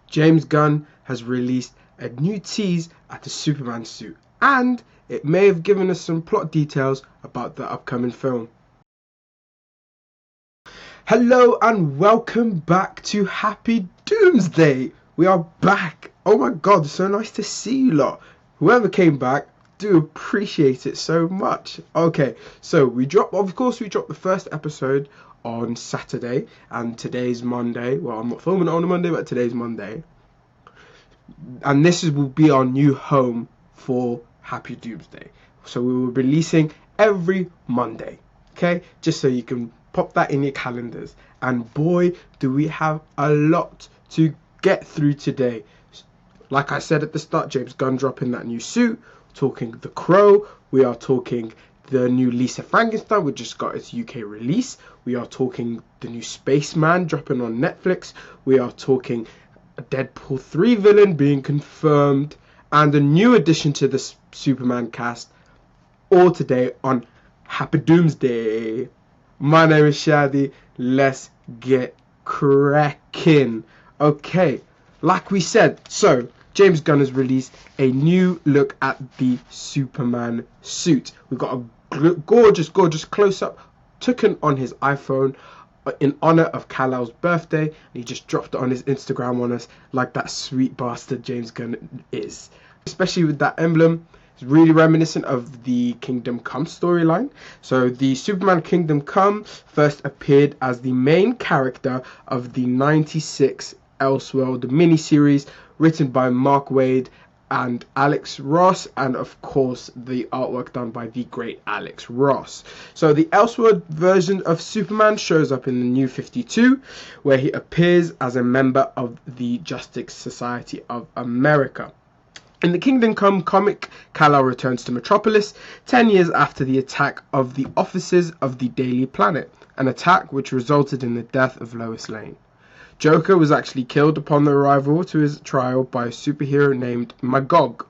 James Gunn has released a new tease at the Superman suit, and it may have given us some plot details about the upcoming film. Hello and welcome back to Happy Doomsday. We are back. Oh my god, so nice to see you lot. Whoever came back, do appreciate it so much. Okay, so we dropped the first episode on Saturday, and today's Monday. Well, I'm not filming it on a Monday, but today's Monday. And will be our new home for Happy Doomsday. So we will be releasing every Monday. Okay, just so you can pop that in your calendars. And boy, do we have a lot to get through today. Like I said at the start, James Gunn dropping that new suit. Talking The Crow. We are talking the new Lisa Frankenstein, which just got its UK release. We are talking the new Spaceman dropping on Netflix. We are talking a Deadpool 3 villain being confirmed, and a new addition to the Superman cast, all today on Happy Doomsday. My name is Shadi. Let's get cracking. Okay, like we said, so James Gunn has released a new look at the Superman suit. We've got a gorgeous close-up taken on his iPhone in honor of Kal-El's birthday, and he just dropped it on his Instagram on us like that sweet bastard James Gunn is. Especially with that emblem, it's really reminiscent of the Kingdom Come storyline. So the Superman Kingdom Come first appeared as the main character of the 96 Elseworld miniseries, written by Mark Waid and Alex Ross, and of course the artwork done by the great Alex Ross. So the Elseworld version of Superman shows up in the New 52, where he appears as a member of the Justice Society of America. In the Kingdom Come comic, Kal-El returns to Metropolis 10 years after the attack of the offices of the Daily Planet, an attack which resulted in the death of Lois Lane. Joker was actually killed upon the arrival to his trial by a superhero named Magog,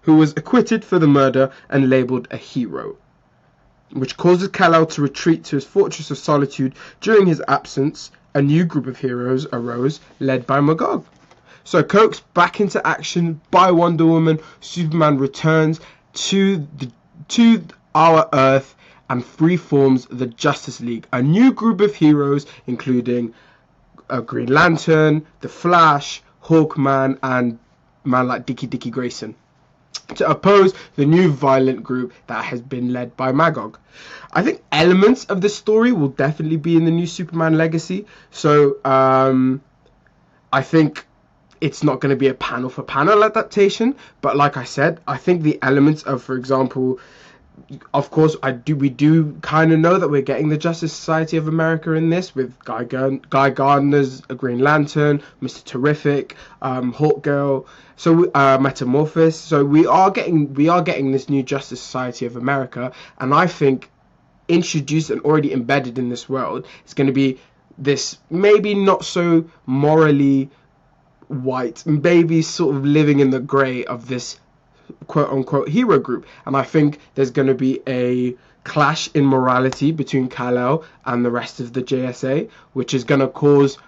who was acquitted for the murder and labelled a hero, which causes Kal-El to retreat to his Fortress of Solitude. During his absence, a new group of heroes arose, led by Magog. So coaxed back into action by Wonder Woman, Superman returns to our Earth and reforms the Justice League, a new group of heroes including Green Lantern, The Flash, Hawkman, and man like Dickie Grayson, to oppose the new violent group that has been led by Magog. I think elements of the story will definitely be in the new Superman Legacy. So I think it's not going to be a panel for panel adaptation, but like I said, I think the elements of, for example, of course, we do kind of know that we're getting the Justice Society of America in this, with Guy Gardner's Green Lantern, Mr. Terrific, Hawkgirl, so Metamorphosis. So we are getting this new Justice Society of America, and I think introduced and already embedded in this world, it's going to be this maybe not so morally white, maybe sort of living in the grey of this quote-unquote hero group. And I think there's going to be a clash in morality between Kal-El and the rest of the JSA, which is going to cause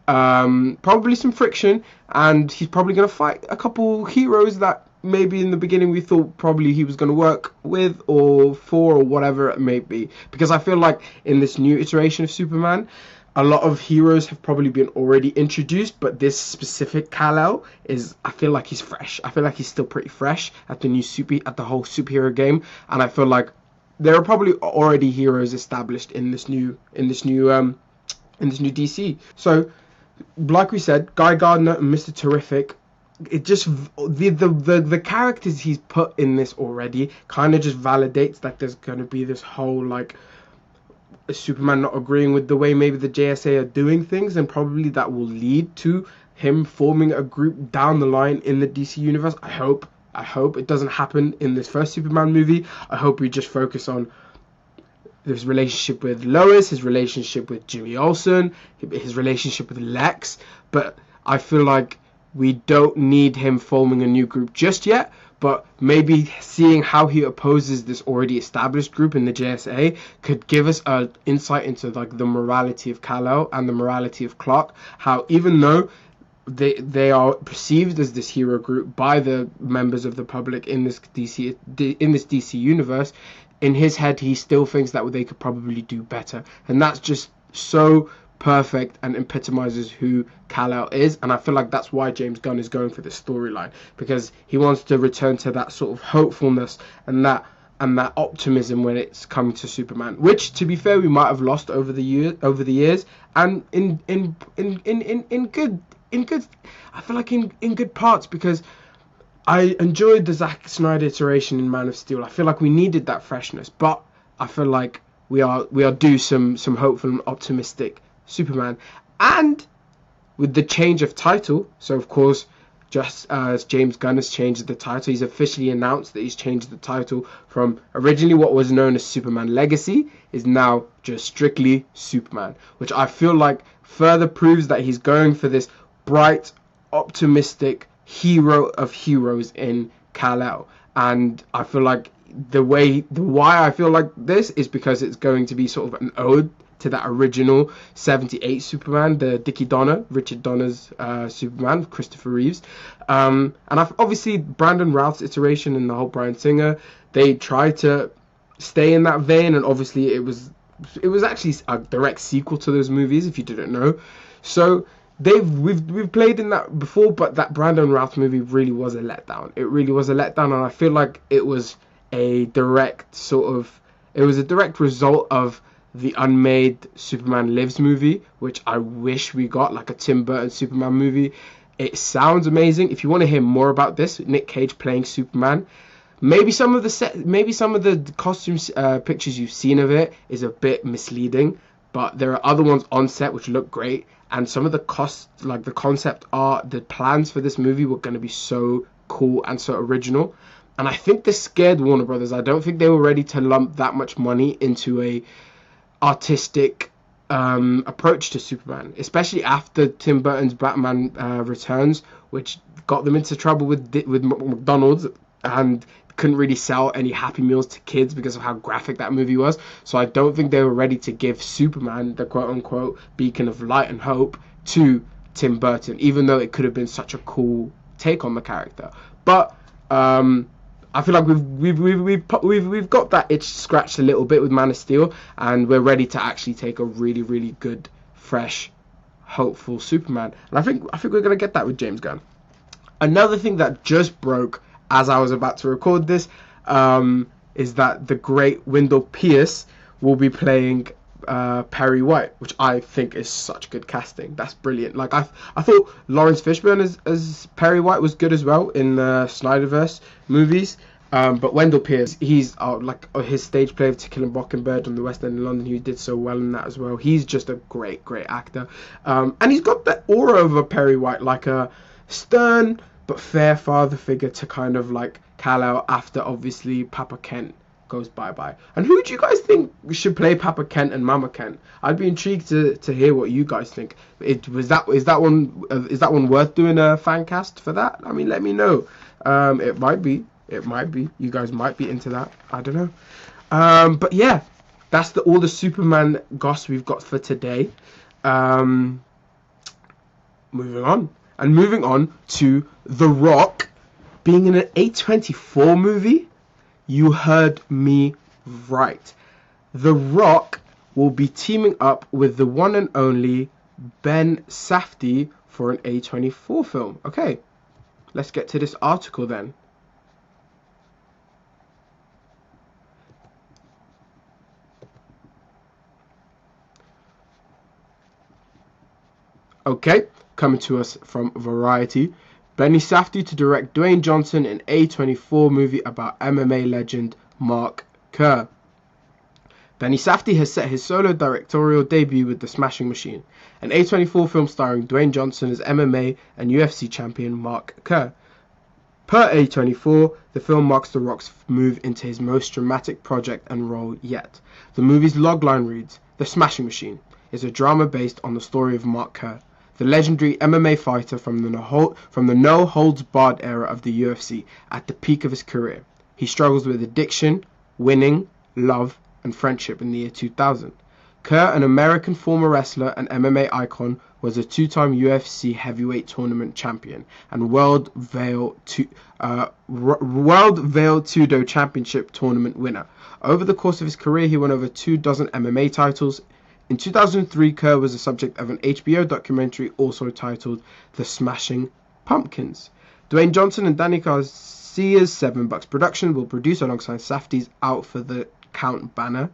probably some friction, and he's probably going to fight a couple heroes that maybe in the beginning we thought probably he was going to work with or for, or whatever it may be. Because I feel like in this new iteration of Superman, a lot of heroes have probably been already introduced, but this specific Kal-El I feel like he's fresh. I feel like he's still pretty fresh at the whole superhero game, and I feel like there are probably already heroes established in this new DC. So, like we said, Guy Gardner and Mr. Terrific, it just the characters he's put in this already kind of just validates that there's going to be this whole like Superman not agreeing with the way maybe the JSA are doing things, and probably that will lead to him forming a group down the line in the DC universe. I hope it doesn't happen in this first Superman movie. I hope we just focus on his relationship with Lois, his relationship with Jimmy Olsen, his relationship with Lex. But I feel like we don't need him forming a new group just yet, but maybe seeing how he opposes this already established group in the JSA could give us an insight into like the morality of Kal-El and the morality of Clark. How even though they are perceived as this hero group by the members of the public in this DC universe. In his head, he still thinks that they could probably do better, and that's just so perfect and epitomizes who Kal-El is. And I feel like that's why James Gunn is going for this storyline, because he wants to return to that sort of hopefulness and that optimism when it's coming to Superman, which, to be fair, we might have lost over the years, and in good, I feel like in good parts, because I enjoyed the Zack Snyder iteration in Man of Steel. I feel like we needed that freshness, but I feel like we are due some hopeful and optimistic Superman. And with the change of title, so of course, just as James Gunn has changed the title, he's officially announced that he's changed the title from originally what was known as Superman Legacy is now just strictly Superman, which I feel like further proves that he's going for this bright, optimistic hero of heroes in Kal-El. And I feel like the why I feel like this is because it's going to be sort of an ode to that original 78 Superman, the Richard Donner's Superman, Christopher Reeves. And obviously Brandon Routh's iteration and the whole Bryan Singer, they tried to stay in that vein, and obviously it was actually a direct sequel to those movies, if you didn't know. So we've played in that before, but that Brandon Routh movie really was a letdown. It really was a letdown, and I feel like it was a direct result of the unmade Superman Lives movie, which I wish we got, like a Tim Burton Superman movie. It sounds amazing. If you want to hear more about this, Nick Cage playing Superman, maybe some of the costumes pictures you've seen of it is a bit misleading, but there are other ones on set which look great, and some of the the concept art, the plans for this movie were going to be so cool and so original. And I think this scared Warner Brothers. I don't think they were ready to lump that much money into a artistic approach to Superman, especially after Tim Burton's Batman Returns, which got them into trouble with McDonald's and couldn't really sell any Happy Meals to kids because of how graphic that movie was. So I don't think they were ready to give Superman the quote-unquote beacon of light and hope to Tim Burton, even though it could have been such a cool take on the character. But I feel like we've got that itch scratched a little bit with Man of Steel, and we're ready to actually take a really, really good, fresh, hopeful Superman. And I think we're gonna get that with James Gunn. Another thing that just broke as I was about to record this is that the great Wendell Pierce will be playing Perry White, which I think is such good casting. That's brilliant. Like I thought Lawrence Fishburne as Perry White was good as well in the Snyderverse movies, but Wendell Pierce, he's his stage play of To Kill a Mockingbird on the West End in London, he did so well in that as well. He's just a great actor, and he's got that aura of a Perry White, like a stern but fair father figure to kind of like Kal-El after obviously Papa Kent goes bye-bye. And who do you guys think should play Papa Kent and Mama Kent? I'd be intrigued to hear what you guys think. Is that one worth doing a fan cast for that? I mean, let me know. It might be. You guys might be into that. I don't know. But yeah, that's all the Superman goss we've got for today. Moving on to The Rock being in an A24 movie. You heard me right. The Rock will be teaming up with the one and only Ben Safdie for an A24 film. Okay, let's get to this article then. Okay, coming to us from Variety. Benny Safdie to direct Dwayne Johnson in A24 movie about MMA legend Mark Kerr. Benny Safdie has set his solo directorial debut with The Smashing Machine, an A24 film starring Dwayne Johnson as MMA and UFC champion Mark Kerr. Per A24, the film marks The Rock's move into his most dramatic project and role yet. The movie's logline reads, "The Smashing Machine is a drama based on the story of Mark Kerr, the legendary MMA fighter from the no-holds-barred era of the UFC at the peak of his career. He struggles with addiction, winning, love, and friendship in the year 2000. Kerr, an American former wrestler and MMA icon, was a two-time UFC heavyweight tournament champion and World Veil Tudo Championship tournament winner. Over the course of his career, he won over 24 MMA titles. In 2003, Kerr was the subject of an HBO documentary also titled The Smashing Pumpkins. Dwayne Johnson and Danny Garcia's 7 Bucks production will produce alongside Safdie's Out for the Count banner.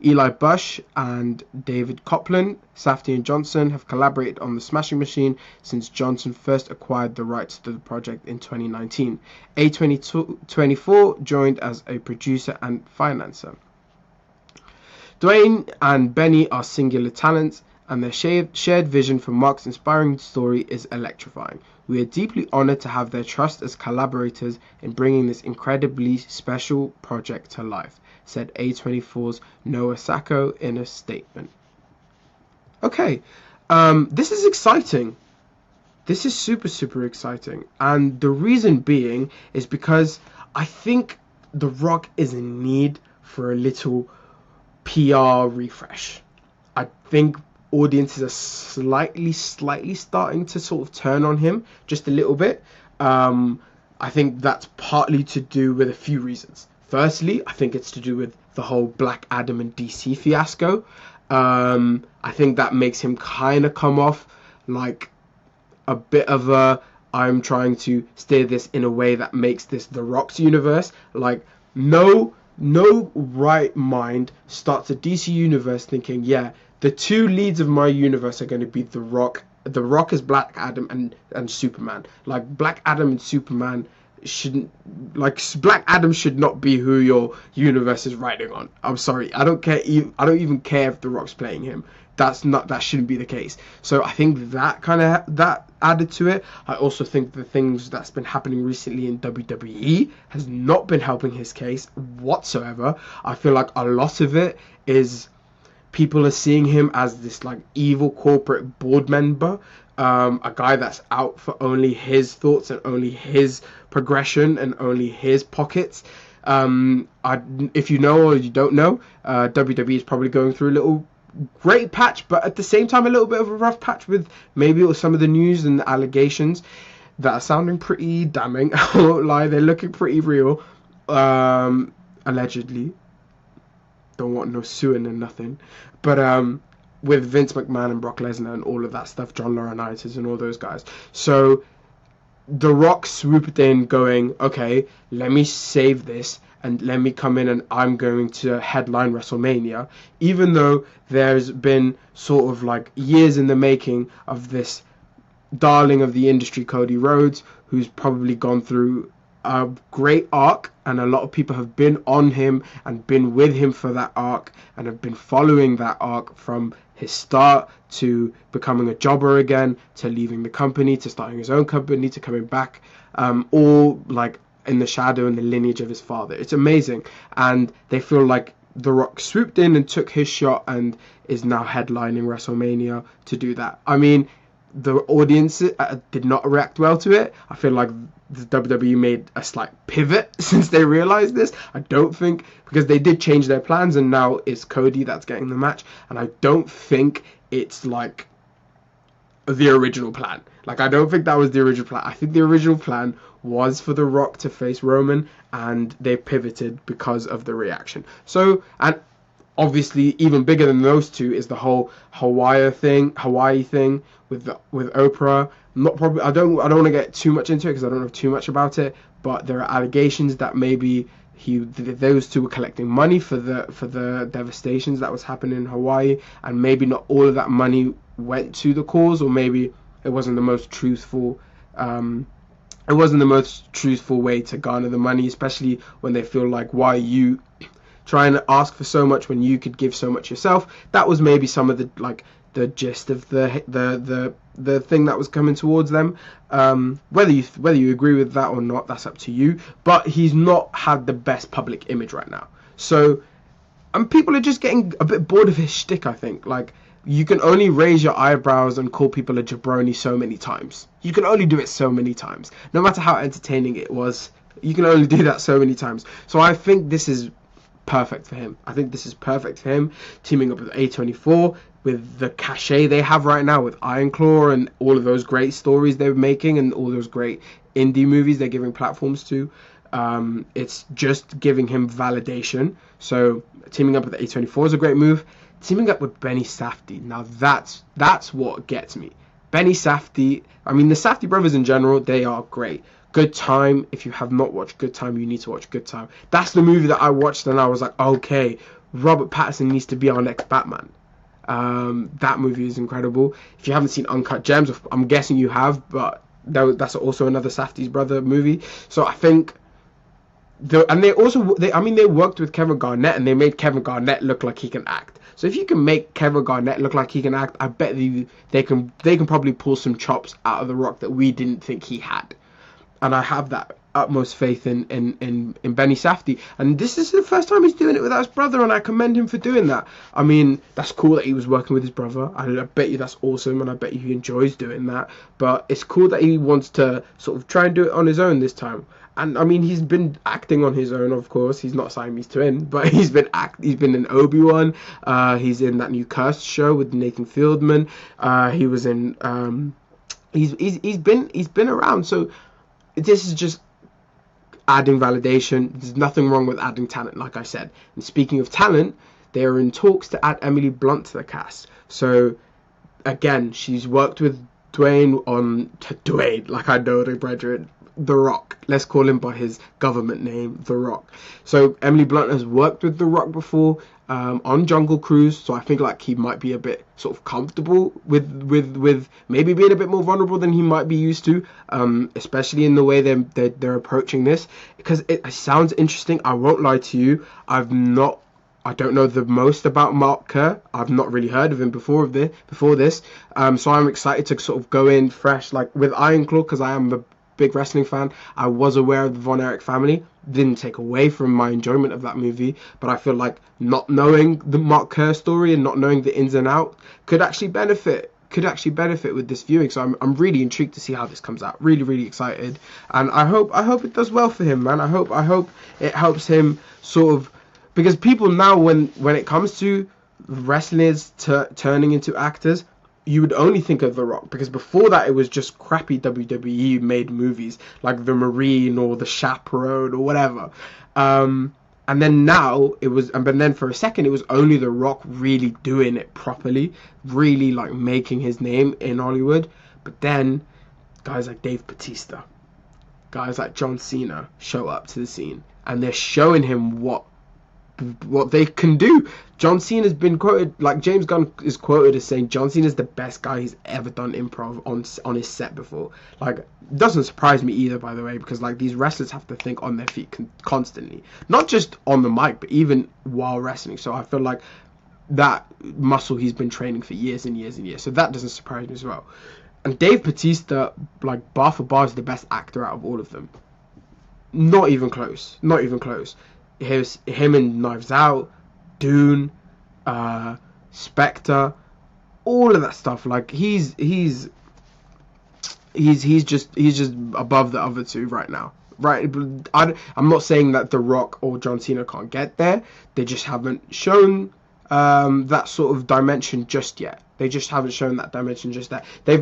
Eli Bush and David Copland, Safdie and Johnson have collaborated on The Smashing Machine since Johnson first acquired the rights to the project in 2019. A24 joined as a producer and financer. Dwayne and Benny are singular talents, and their shared vision for Mark's inspiring story is electrifying. We are deeply honored to have their trust as collaborators in bringing this incredibly special project to life, said A24's Noah Sacco in a statement. Okay, this is exciting. This is super exciting. And the reason being is because I think The Rock is in need for a little PR refresh. I think audiences are slightly starting to sort of turn on him just a little bit. I think that's partly to do with a few reasons. Firstly, I think it's to do with the whole Black Adam and DC fiasco. I think that makes him kind of come off like a bit of a, I'm trying to steer this in a way that makes this The Rock's universe. Like, no right mind starts a DC universe thinking, yeah, the two leads of my universe are going to be The Rock as Black Adam and Superman. Like, Black Adam and Superman shouldn't, like, Black Adam should not be who your universe is riding on. I'm sorry, I don't care. I don't even care if The Rock's playing him. That shouldn't be the case. So I think that added to it. I also think the things that's been happening recently in WWE has not been helping his case whatsoever. I feel like a lot of it is people are seeing him as this like evil corporate board member, a guy that's out for only his thoughts and only his progression and only his pockets. If you know or you don't know, WWE is probably going through a little great patch, but at the same time a little bit of a rough patch with maybe some of the news and the allegations that are sounding pretty damning. I won't lie, they're looking pretty real. Allegedly, don't want no suing and nothing, but with Vince McMahon and Brock Lesnar and all of that stuff, John Laurinaitis and all those guys. So The Rock swooped in going, okay, let me save this and let me come in and I'm going to headline WrestleMania, even though there's been sort of like years in the making of this darling of the industry, Cody Rhodes, who's probably gone through a great arc, and a lot of people have been on him and been with him for that arc and have been following that arc from his start to becoming a jobber again, to leaving the company, to starting his own company, to coming back, all like in the shadow and the lineage of his father. It's amazing, and they feel like The Rock swooped in and took his shot and is now headlining WrestleMania to do that. I mean, the audience did not react well to it. I feel like the WWE made a slight pivot since they realized this. I don't think, because they did change their plans and now it's Cody that's getting the match, and I don't think it's like the original plan. Like, I don't think that was the original plan. I think the original plan was for The Rock to face Roman, and they pivoted because of the reaction. So, and obviously even bigger than those two is the whole Hawaii thing with Oprah. I don't want to get too much into it because I don't know too much about it, but there are allegations that maybe those two were collecting money for the devastations that was happening in Hawaii, and maybe not all of that money went to the cause, or maybe it wasn't the most truthful way to garner the money, especially when they feel like, why are you trying to ask for so much when you could give so much yourself? That was maybe some of the gist of the thing that was coming towards them. Whether you agree with that or not, that's up to you. But he's not had the best public image right now. So, and people are just getting a bit bored of his shtick, I think. Like, you can only raise your eyebrows and call people a jabroni so many times. You can only do it so many times. No matter how entertaining it was, you can only do that so many times. So I think this is perfect for him. I think this is perfect for him, teaming up with A24, with the cachet they have right now with Iron Claw and all of those great stories they're making and all those great indie movies they're giving platforms to. It's just giving him validation. So teaming up with A24 is a great move. Teaming up with Benny Safdie, now that's what gets me. Benny Safdie, I mean the Safdie brothers in general, they are great. Good Time, if you have not watched Good Time, you need to watch Good Time. That's the movie that I watched and I was like, okay, Robert Pattinson needs to be our next Batman. That movie is incredible. If you haven't seen Uncut Gems, I'm guessing you have, but that's also another Safdie's brother movie. So I think they worked with Kevin Garnett and they made Kevin Garnett look like he can act. So if you can make Kevin Garnett look like he can act, I bet they can probably pull some chops out of The Rock that we didn't think he had. And I have that utmost faith in Benny Safdie. And this is the first time he's doing it without his brother, and I commend him for doing that. I mean, that's cool that he was working with his brother. I bet you that's awesome, and I bet you he enjoys doing that. But it's cool that he wants to sort of try and do it on his own this time. And I mean, he's been acting on his own, of course. He's not Siamese twin, but he's been in Obi-Wan. He's in that new Cursed show with Nathan Fieldman. He was in. He's been around. So this is just adding validation. There's nothing wrong with adding talent, like I said. And speaking of talent, they are in talks to add Emily Blunt to the cast. So again, she's worked with Dwayne, like I know the brethren, The Rock. Let's call him by his government name, The Rock. So Emily Blunt has worked with The Rock before on Jungle Cruise, so I think like he might be a bit sort of comfortable with maybe being a bit more vulnerable than he might be used to, especially in the way they're approaching this, because it sounds interesting. I won't lie to you, I don't know the most about Mark Kerr. I've not really heard of him before this. So I'm excited to sort of go in fresh, like with Iron Claw, because I am a big wrestling fan. I was aware of the Von Erich family. Didn't take away from my enjoyment of that movie, but I feel like not knowing the Mark Kerr story and not knowing the ins and outs could actually benefit with this viewing. So I'm really intrigued to see how this comes out. Really, really excited, and I hope it does well for him, man. I hope it helps him sort of, because people now, when it comes to wrestlers turning into actors, you would only think of The Rock, because before that it was just crappy WWE made movies like The Marine or The Chaperone or whatever, and then now but then for a second it was only The Rock really doing it properly, really like making his name in Hollywood. But then guys like Dave Bautista, guys like John Cena show up to the scene, and they're showing him what they can do. John Cena has been quoted, like James Gunn is quoted as saying John Cena is the best guy he's ever done improv on his set before. Like, doesn't surprise me either, by the way, because like these wrestlers have to think on their feet constantly, not just on the mic but even while wrestling. So I feel like that muscle he's been training for years and years and years, so that doesn't surprise me as well. And Dave Bautista, like bar for bar, is the best actor out of all of them. Not even close. Him in Knives Out, Dune, Spectre, all of that stuff. Like he's just above the other two right now. Right? I'm not saying that The Rock or John Cena can't get there. They just haven't shown that sort of dimension just yet. Dave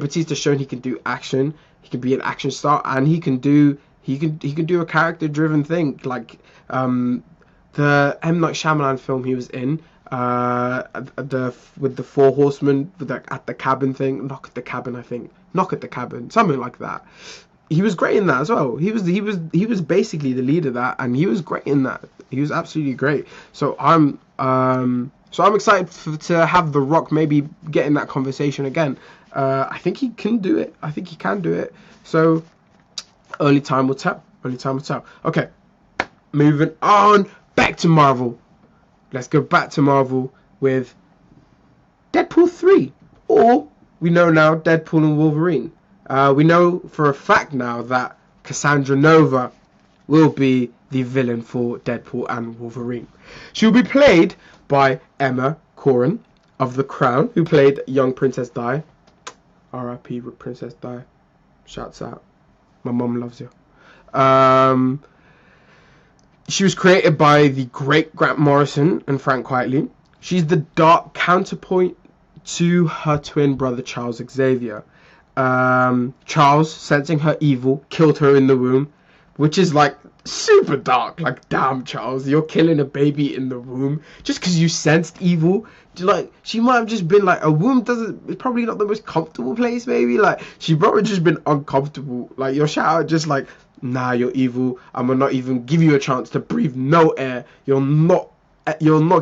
Bautista's shown he can do action. He can be an action star, and he can do a character driven thing, like the M. Night Shyamalan film he was in, with the Four Horsemen, at the cabin thing, Knock at the Cabin, something like that. He was great in that as well. He was basically the lead of that, and he was great in that. He was absolutely great. So I'm excited to have The Rock maybe get in that conversation again. I think he can do it. So only time will tell. Okay, moving on. Back to Marvel. Let's go back to Marvel with Deadpool 3. Or, we know now, Deadpool and Wolverine. We know for a fact now that Cassandra Nova will be the villain for Deadpool and Wolverine. She will be played by Emma Corrin of The Crown, who played young Princess Di. R.I.P. with Princess Di. Shouts out. My mum loves you. She was created by the great Grant Morrison and Frank Quitely. She's the dark counterpoint to her twin brother Charles Xavier. Charles, sensing her evil, killed her in the womb, which is like super dark. Like, damn, Charles, you're killing a baby in the womb just because you sensed evil. Like, she might have just been like, a womb it's probably not the most comfortable place, maybe. Like, she probably just been uncomfortable. Like, your shower just like, nah, you're evil. I'm gonna not even give you a chance to breathe no air. You're not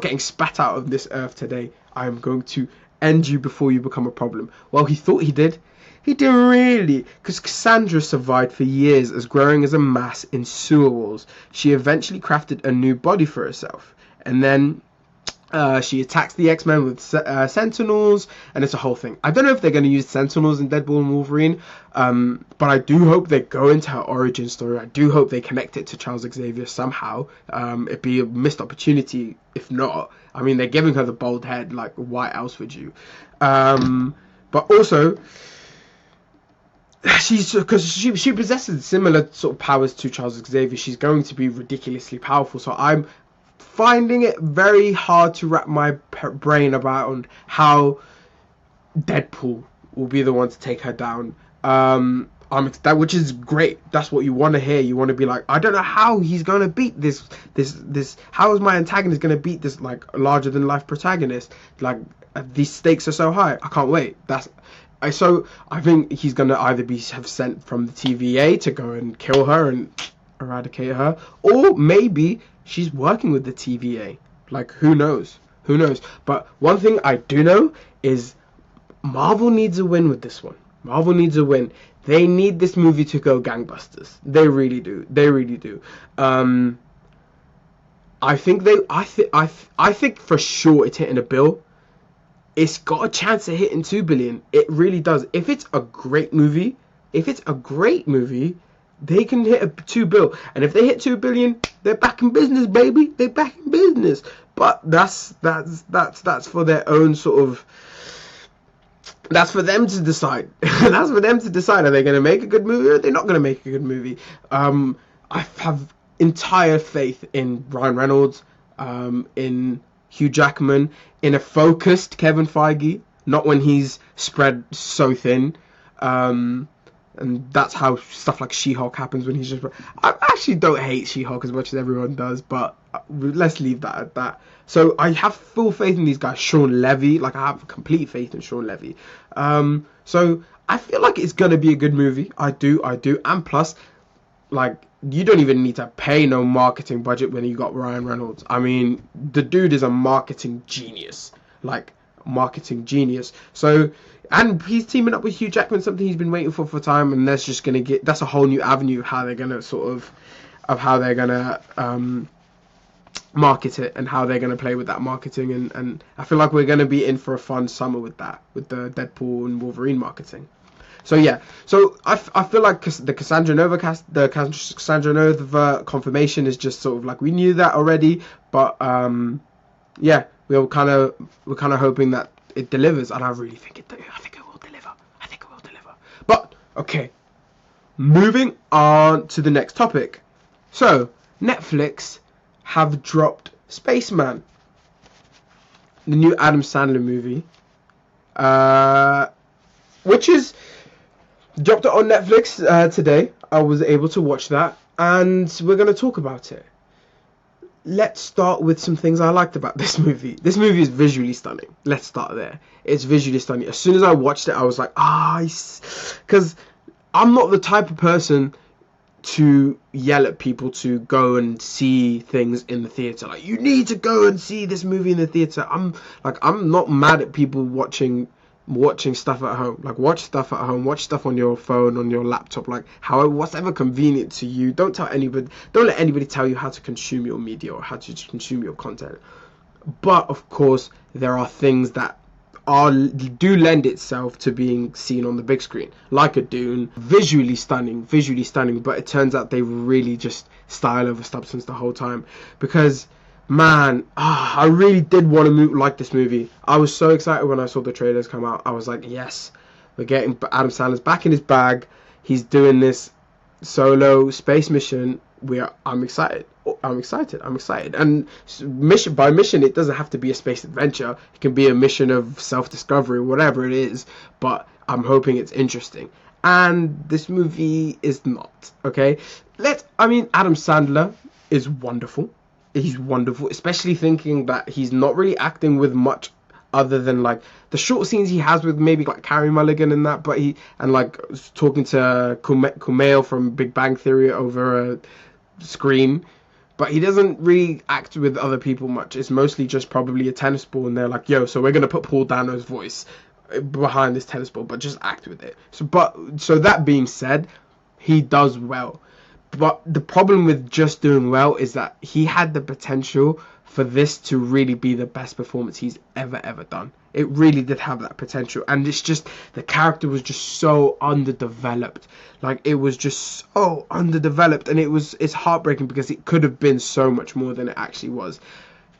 getting spat out of this earth today. I am going to end you before you become a problem. Well, he thought he did. He didn't really, because Cassandra survived for years as growing as a mass in sewer walls. She eventually crafted a new body for herself, and then she attacks the X-Men with Sentinels, and it's a whole thing. I don't know if they're going to use Sentinels in Deadpool and Wolverine, but I do hope they go into her origin story. I do hope they connect it to Charles Xavier somehow. It'd be a missed opportunity if not. I mean, they're giving her the bald head, like, why else would you? But also, because she possesses similar sort of powers to Charles Xavier, she's going to be ridiculously powerful. So I'm finding it very hard to wrap my brain about how Deadpool will be the one to take her down. Which is great. That's what you want to hear. You want to be like, I don't know how he's going to beat this. How is my antagonist going to beat this like larger than life protagonist? Like, these stakes are so high. I can't wait. So I think he's going to either have sent from the TVA to go and kill her and eradicate her, or maybe she's working with the TVA. Like, who knows? But one thing I do know is Marvel needs a win with this one. Marvel needs a win. They need this movie to go gangbusters. They really do. I think for sure it's hitting a bill. It's got a chance of hitting 2 billion. It really does. If it's a great movie, they can hit a 2 bill. And if they hit 2 billion, they're back in business, baby. They're back in business. But that's for their own sort of. That's for them to decide. That's for them to decide. Are they going to make a good movie or are they not going to make a good movie? I have entire faith in Ryan Reynolds, in Hugh Jackman, in a focused Kevin Feige, not when he's spread so thin. And that's how stuff like She-Hulk happens, when he's just. I actually don't hate She-Hulk as much as everyone does, but let's leave that at that. So I have full faith in these guys. Sean Levy, like, I have complete faith in Sean Levy. So I feel like it's gonna be a good movie. I do. And plus, like, you don't even need to pay no marketing budget when you got Ryan Reynolds. I mean, the dude is a marketing genius. So, and he's teaming up with Hugh Jackman, something he's been waiting for time, and that's a whole new avenue of how they're gonna market it and how they're gonna play with that marketing, and I feel like we're gonna be in for a fun summer with that, with the Deadpool and Wolverine marketing. So yeah, I feel like the Cassandra Nova confirmation is just sort of like, we knew that already, but yeah, we're kind of hoping that it delivers, and I really think it will deliver. But okay, moving on to the next topic. So Netflix have dropped Spaceman, the new Adam Sandler movie, which is dropped it on Netflix today. I was able to watch that, and we're going to talk about it. Let's start with some things I liked about this movie. This movie is visually stunning. Let's start there. It's visually stunning. As soon as I watched it, I was like, because I'm not the type of person to yell at people to go and see things in the theater. Like, you need to go and see this movie in the theater. I'm not mad at people watching stuff at home. Like, watch stuff at home, watch stuff on your phone, on your laptop, like whatever convenient to you. Don't let anybody tell you how to consume your media or how to consume your content. But of course, there are things that do lend itself to being seen on the big screen, like a Dune. Visually stunning, but it turns out they really just style over substance the whole time, because man, I really did want to like this movie. I was so excited when I saw the trailers come out. I was like, yes, we're getting Adam Sandler's back in his bag. He's doing this solo space mission I'm excited. I'm excited. And mission by mission, it doesn't have to be a space adventure. It can be a mission of self-discovery, whatever it is. But I'm hoping it's interesting. And this movie is not. Okay, Adam Sandler is wonderful. He's wonderful, especially thinking that he's not really acting with much other than like the short scenes he has with maybe like Carey Mulligan and that, but he and like talking to Kumail from Big Bang Theory over a screen, but he doesn't really act with other people much. It's mostly just probably a tennis ball, and they're like, yo, so we're gonna put Paul Dano's voice behind this tennis ball, but just act with it. So that being said, he does well. But the problem with just doing well is that he had the potential for this to really be the best performance he's ever done. It really did have that potential, and it's just the character was just so underdeveloped. Like, it was just so underdeveloped, and it's heartbreaking because it could have been so much more than it actually was.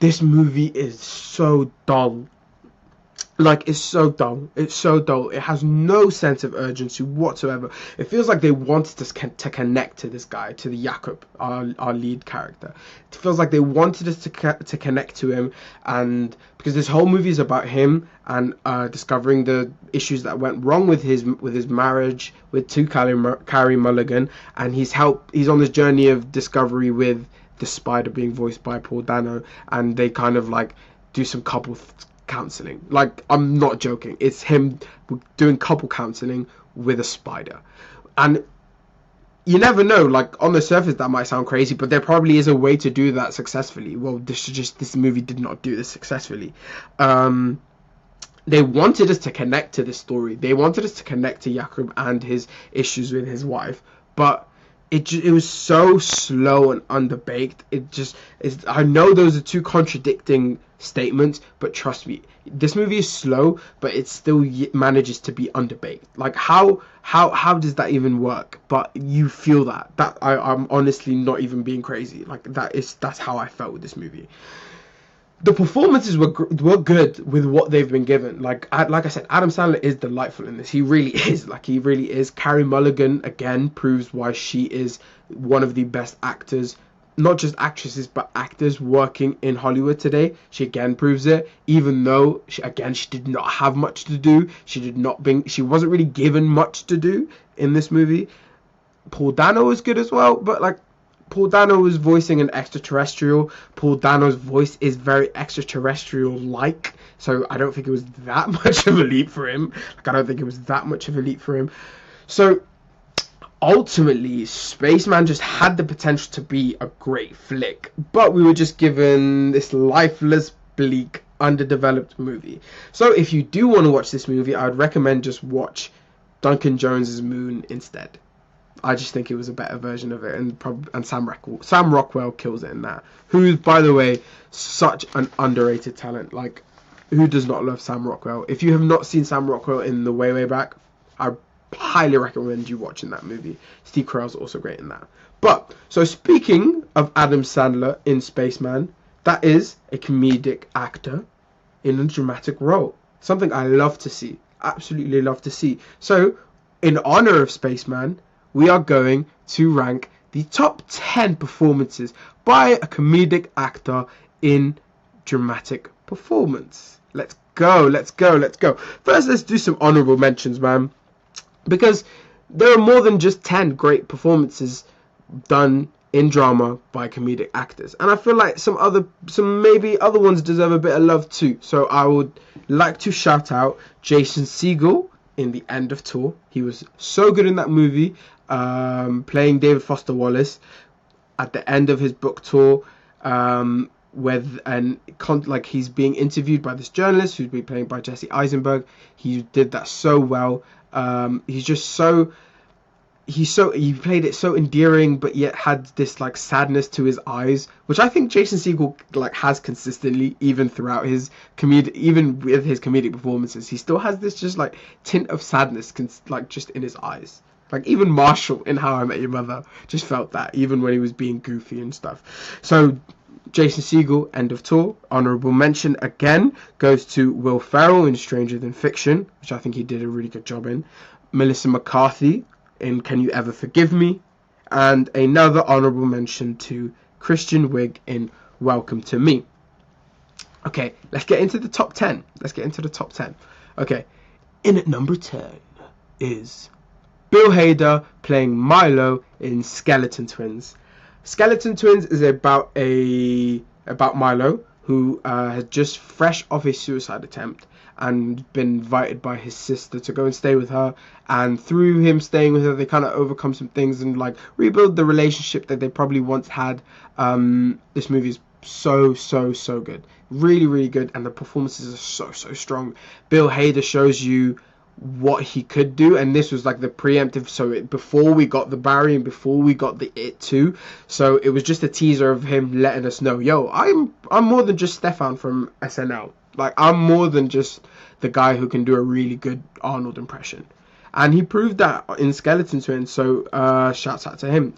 This movie is so dull. Like, it's so dull. It's so dull. It has no sense of urgency whatsoever. It feels like they wanted to connect to this guy, to the Jakob, our lead character. It feels like they wanted us to connect to him, and because this whole movie is about him and discovering the issues that went wrong with his marriage to Carey Mulligan, and he's on this journey of discovery with the Spider being voiced by Paul Dano, and they kind of like do some couple counseling. Like, I'm not joking, it's him doing couple counseling with a spider. And you never know, like, on the surface that might sound crazy, but there probably is a way to do that successfully. Well, this movie did not do this successfully. They wanted us to connect to this story. They wanted us to connect to Jakob and his issues with his wife, but it was so slow and underbaked. It just is. I know those are two contradicting statements, but trust me, this movie is slow, but it still manages to be underbaked. Like, how does that even work? But you feel that I'm honestly not even being crazy. Like, that's how I felt with this movie. The performances were good with what they've been given. Like I said, Adam Sandler is delightful in this. He really is. Like, he really is. Carey Mulligan again proves why she is one of the best actors, not just actresses, but actors working in Hollywood today. She again proves it, even though she did not have much to do. She wasn't really given much to do in this movie. Paul Dano was good as well, but like, Paul Dano was voicing an extraterrestrial. Paul Dano's voice is very extraterrestrial-like, so I don't think it was that much of a leap for him. So ultimately, Spaceman just had the potential to be a great flick, but we were just given this lifeless, bleak, underdeveloped movie. So if you do want to watch this movie, I would recommend just watch Duncan Jones's Moon instead. I just think it was a better version of it, and Sam Rockwell kills it in that. Who's, by the way, such an underrated talent. Like, who does not love Sam Rockwell? If you have not seen Sam Rockwell in The Way Back, I highly recommend you watching that movie. Steve Carell's also great in that. But, so speaking of Adam Sandler in Spaceman, that is a comedic actor in a dramatic role. Something I love to see. Absolutely love to see. So, in honor of Spaceman, we are going to rank the top 10 performances by a comedic actor in dramatic performance. Let's go. First, let's do some honorable mentions, man. Because there are more than just 10 great performances done in drama by comedic actors. And I feel like some maybe other ones deserve a bit of love too. So I would like to shout out Jason Segel in The End of Tour. He was so good in that movie, playing David Foster Wallace at the end of his book tour, he's being interviewed by this journalist who's been played by Jesse Eisenberg. He did that so well. He played it so endearing, but yet had this like sadness to his eyes, which I think Jason Segel like has consistently, even throughout his even with his comedic performances. He still has this just like tint of sadness, like just in his eyes. Like, even Marshall in How I Met Your Mother just felt that, even when he was being goofy and stuff. So, Jason Segel, End of Tour. Honourable mention again goes to Will Ferrell in Stranger Than Fiction, which I think he did a really good job in. Melissa McCarthy in Can You Ever Forgive Me? And another honourable mention to Christian Wiig in Welcome to Me. Okay, let's get into the top 10. Okay, in at number 10 is Bill Hader playing Milo in Skeleton Twins. Skeleton Twins is about Milo, who has just fresh off a suicide attempt and been invited by his sister to go and stay with her, and through him staying with her they kind of overcome some things and like rebuild the relationship that they probably once had. This movie is so good, really good, and the performances are so strong. Bill Hader shows you what he could do, and this was like the preemptive, so before we got the Barry and before we got the It 2, so it was just a teaser of him letting us know, yo, I'm more than just Stefan from SNL. Like, I'm more than just the guy who can do a really good Arnold impression. And he proved that in Skeleton Twins, so shouts out to him.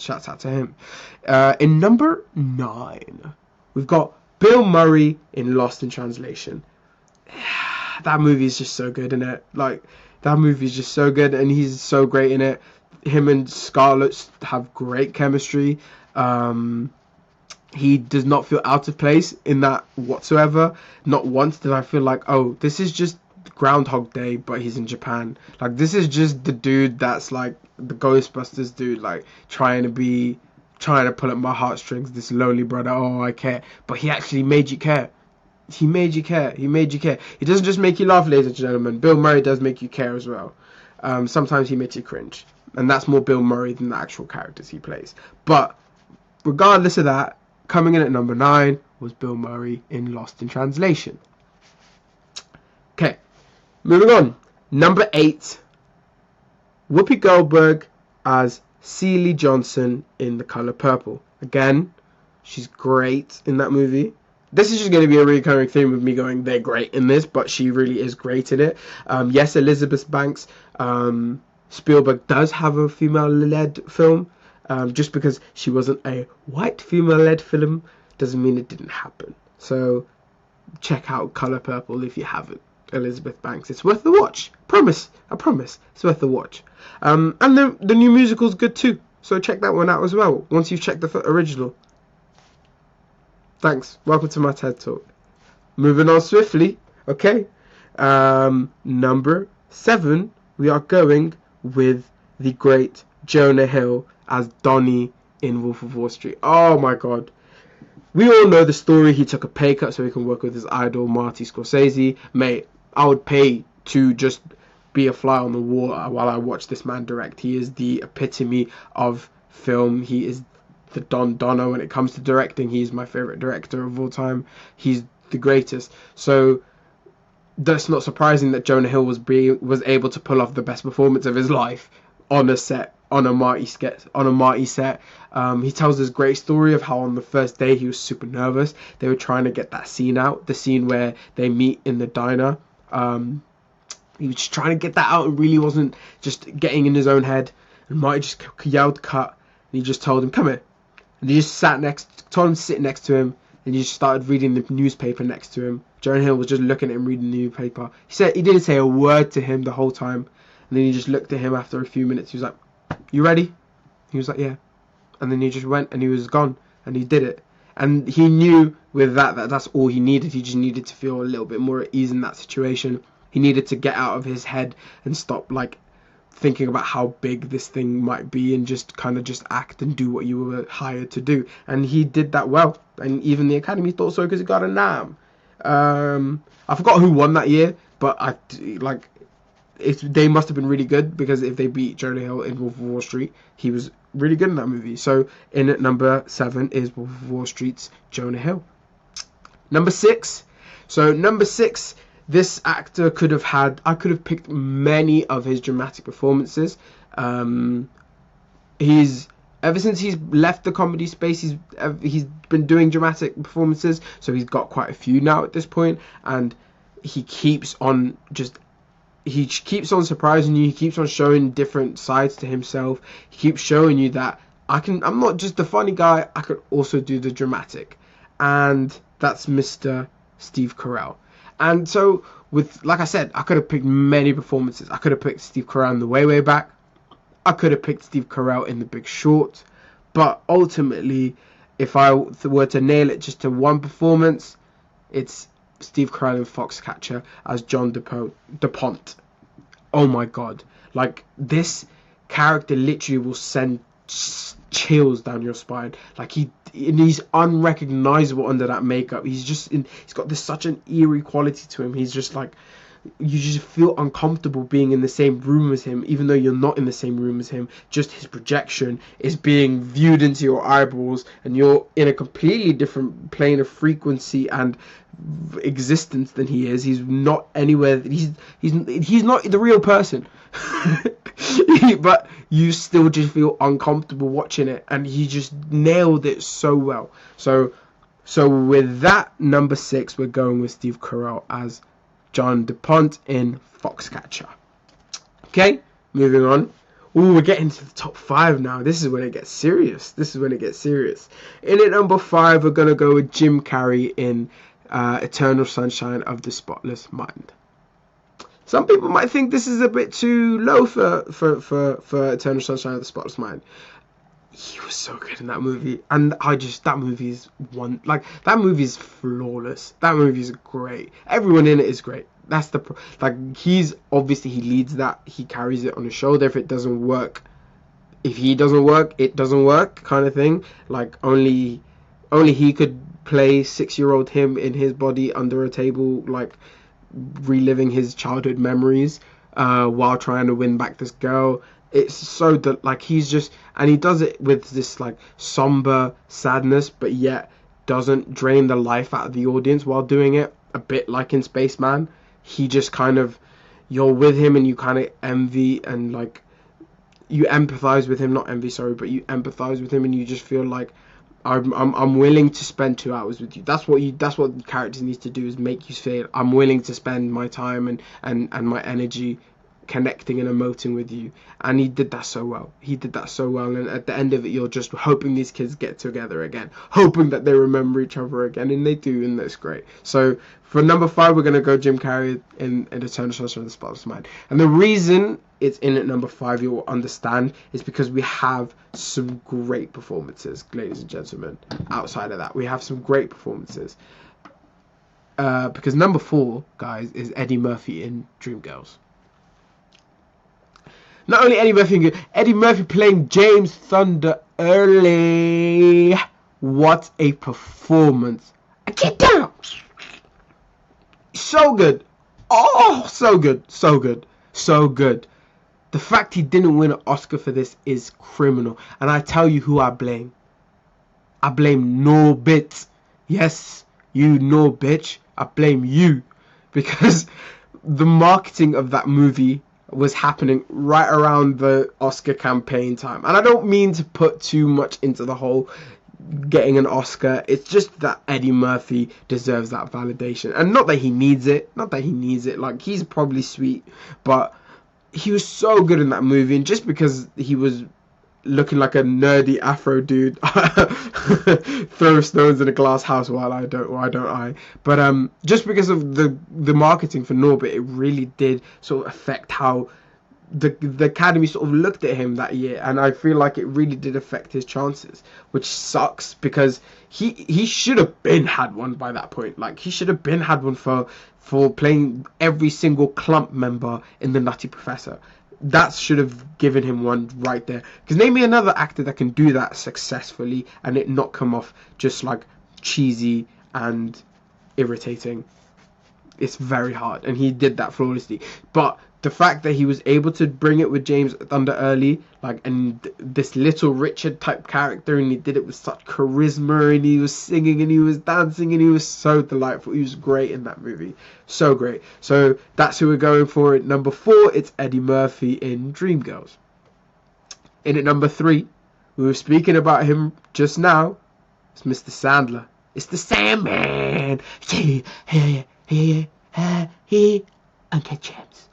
In number 9, we've got Bill Murray in Lost in Translation. That movie is just so good, isn't it? Like, that movie is just so good, and he's so great in it. Him and Scarlett have great chemistry. He does not feel out of place in that whatsoever. Not once did I feel like, oh, this is just Groundhog Day, but he's in Japan. Like, this is just the dude that's like the Ghostbusters dude, like trying to pull at my heartstrings, this lonely brother. Oh, I care. But he actually made you care. He made you care. He doesn't just make you laugh, ladies and gentlemen. Bill Murray does make you care as well. Sometimes he makes you cringe, and that's more Bill Murray than the actual characters he plays. But regardless of that, coming in at number 9 was Bill Murray in Lost in Translation. Okay, moving on. Number 8, Whoopi Goldberg as Celie Johnson in The Color Purple. Again, she's great in that movie. This is just going to be a recurring theme of me going, they're great in this, but she really is great in it. Yes, Elizabeth Banks. Spielberg does have a female-led film. Just because she wasn't a white female-led film doesn't mean it didn't happen. So check out Color Purple if you haven't. Elizabeth Banks. It's worth the watch. I promise. It's worth the watch. And the new musical's good too. So check that one out as well, once you've checked the original. Thanks. Welcome to my TED Talk. Moving on swiftly. Okay. Number 7, we are going with the great Jonah Hill as Donnie in Wolf of Wall Street. Oh my god. We all know the story. He took a pay cut so he can work with his idol Marty Scorsese. Mate, I would pay to just be a fly on the wall while I watch this man direct. He is the epitome of film. He is the Don Donna when it comes to directing. He's my favorite director of all time. He's the greatest. So that's not surprising that Jonah Hill was able to pull off the best performance of his life on a set, on a Marty set. He tells this great story of how on the first day he was super nervous. They were trying to get that scene out, the scene where they meet in the diner. He was just trying to get that out and really wasn't just getting in his own head. And Marty just yelled cut, and he just told him, come here. And he just told him to sit next to him, and he just started reading the newspaper next to him. Jonah Hill was just looking at him reading the newspaper. He didn't say a word to him the whole time. And then he just looked at him after a few minutes. He was like, you ready? He was like, yeah. And then he just went and he was gone. And he did it. And he knew with that that's all he needed. He just needed to feel a little bit more at ease in that situation. He needed to get out of his head and stop like thinking about how big this thing might be and just kind of just act and do what you were hired to do. And he did that well. And even the Academy thought so because he got a NAM. I forgot who won that year, but they must have been really good, because if they beat Jonah Hill in Wolf of Wall Street, he was really good in that movie. So in at number 7 is Wolf of Wall Street's Jonah Hill. Number 6. So number 6, this actor I could have picked many of his dramatic performances. Ever since he's left the comedy space, he's been doing dramatic performances, so he's got quite a few now at this point, and he keeps on surprising you. He keeps on showing different sides to himself. He keeps showing you that I'm not just the funny guy, I could also do the dramatic. And that's Mr. Steve Carell. And so, like I said, I could have picked many performances. I could have picked Steve Carell in The Way, Way Back. I could have picked Steve Carell in The Big Short. But ultimately, if I were to nail it just to one performance, it's Steve Carell in Foxcatcher as John DuPont. Oh my god. Like, this character literally will send chills down your spine. Like, he's unrecognizable under that makeup. He's got this such an eerie quality to him. He's just like, you just feel uncomfortable being in the same room as him, even though you're not in the same room as him. Just his projection is being viewed into your eyeballs, and you're in a completely different plane of frequency and existence than he is. He's not anywhere. He's not the real person. But you still just feel uncomfortable watching it, and he just nailed it so well. So with that, number 6, we're going with Steve Carell as John DuPont in Foxcatcher. Okay, moving on. Ooh, we're getting to the top 5 now. This is when it gets serious. In at number 5, we're going to go with Jim Carrey in Eternal Sunshine of the Spotless Mind. Some people might think this is a bit too low for Eternal Sunshine of the Spotless Mind. He was so good in that movie, and that movie is flawless. That movie is great. Everyone in it is great. That's he leads that. He carries it on his shoulder. If he doesn't work, it doesn't work, kind of thing. Like, only he could play 6-year-old him in his body under a table, like reliving his childhood memories while trying to win back this girl. It's so that, like, he does it with this like somber sadness, but yet doesn't drain the life out of the audience while doing it. A bit like in Spaceman, he just kind of, you're with him and you kind of envy and like you empathize with him, not envy, sorry, but you empathize with him, and you just feel like I'm willing to spend 2 hours with you. That's what the character needs to do, is make you feel I'm willing to spend my time and my energy connecting and emoting with you. And he did that so well. And at the end of it, you're just hoping these kids get together again, hoping that they remember each other again, and they do, and that's great. So for number 5, we're going to go Jim Carrey in Eternal Sunshine of the Spotless Mind. And the reason it's in at number 5, you'll understand, is because we have some great performances, ladies and gentlemen. Outside of that, we have some great performances. Because number 4, guys, is Eddie Murphy in Dreamgirls. Not only Eddie Murphy playing James Thunder Early. What a performance. Get down. So good. Oh, so good. The fact he didn't win an Oscar for this is criminal. And I tell you who I blame. I blame Norbit. Yes, you Norbit. I blame you. Because the marketing of that movie was happening right around the Oscar campaign time. And I don't mean to put too much into the whole getting an Oscar. It's just that Eddie Murphy deserves that validation. And not that he needs it. Like, he's probably sweet. But he was so good in that movie. And just because he was looking like a nerdy Afro dude throw stones in a glass house, why don't I? But just because of the marketing for Norbit, it really did sort of affect how the Academy sort of looked at him that year, and I feel like it really did affect his chances, which sucks, because he should have been had one by that point. Like, he should have been had one for playing every single Clump member in The Nutty Professor. That should have given him one right there. Because name me another actor that can do that successfully and it not come off just like cheesy and irritating. It's very hard, and he did that flawlessly. But the fact that he was able to bring it with James Thunder Early, like, and this Little Richard type character, and he did it with such charisma, and he was singing and he was dancing and he was so delightful. He was great in that movie, so great. So that's who we're going for. At number 4, it's Eddie Murphy in Dreamgirls. In at number 3, we were speaking about him just now, it's Mr. Sandler. It's the Sandman. Uncut Gems.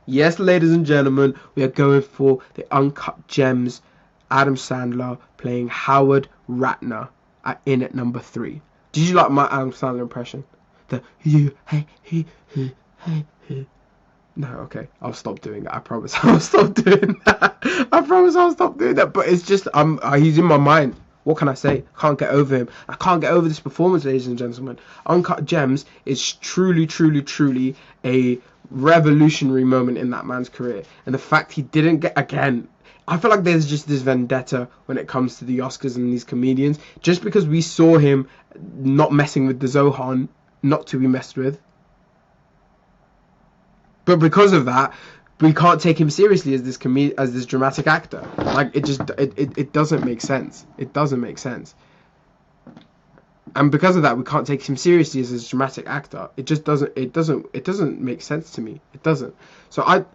Yes, ladies and gentlemen, we are going for the Uncut Gems. Adam Sandler playing Howard Ratner in at number 3. Did you like my Adam Sandler impression? No, okay, I'll stop doing that. I promise. I'll stop doing that. I promise I'll stop doing that. But it's just, he's in my mind. What can I say? Can't get over him. I can't get over this performance, ladies and gentlemen. Uncut Gems is truly, truly, truly a revolutionary moment in that man's career. And the fact he didn't get, again, I feel like there's just this vendetta when it comes to the Oscars and these comedians. Just because we saw him not messing with the Zohan, not to be messed with. But because of that, we can't take him seriously as this dramatic actor. Like, it doesn't make sense. It doesn't make sense. And because of that, we can't take him seriously as a dramatic actor. It just doesn't. It doesn't make sense to me. It doesn't. So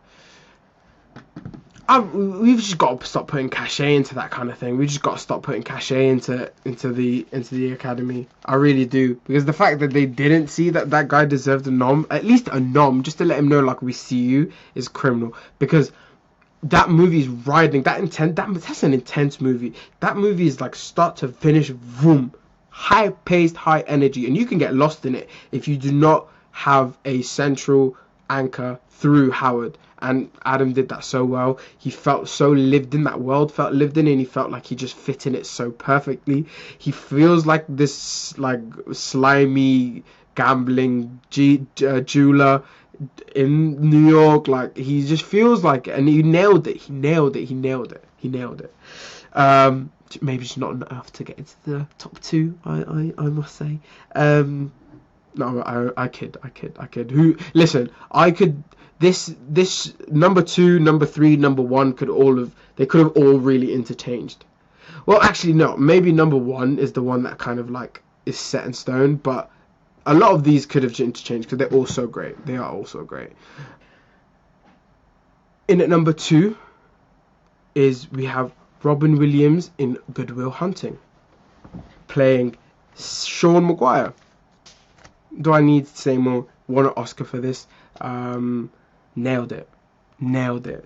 we've just got to stop putting cachet into that kind of thing. We've just got to stop putting cachet into the Academy. I really do, because the fact that they didn't see that guy deserved a nom, at least a nom, just to let him know, like, we see you, is criminal. Because that movie is riding that's an intense movie. That movie is like start to finish, boom, high paced, high energy, and you can get lost in it if you do not have a central anchor through Howard. And Adam did that so well. He felt so lived in that world, and he felt like he just fit in it so perfectly. He feels like this like slimy gambling jeweler in New York. Like, he just feels like, and he nailed it. He nailed it. Maybe it's not enough to get into the top two, I must say. No, I kid. I could. This number 2, number 3, number 1 could have all really interchanged. Well, actually, no. Maybe number 1 is the one that kind of like is set in stone, but a lot of these could have interchanged because they're all so great. They are all so great. In at number 2 is we have Robin Williams in Good Will Hunting, playing Sean Maguire. Do I need to say more? Won an Oscar for this. Nailed it.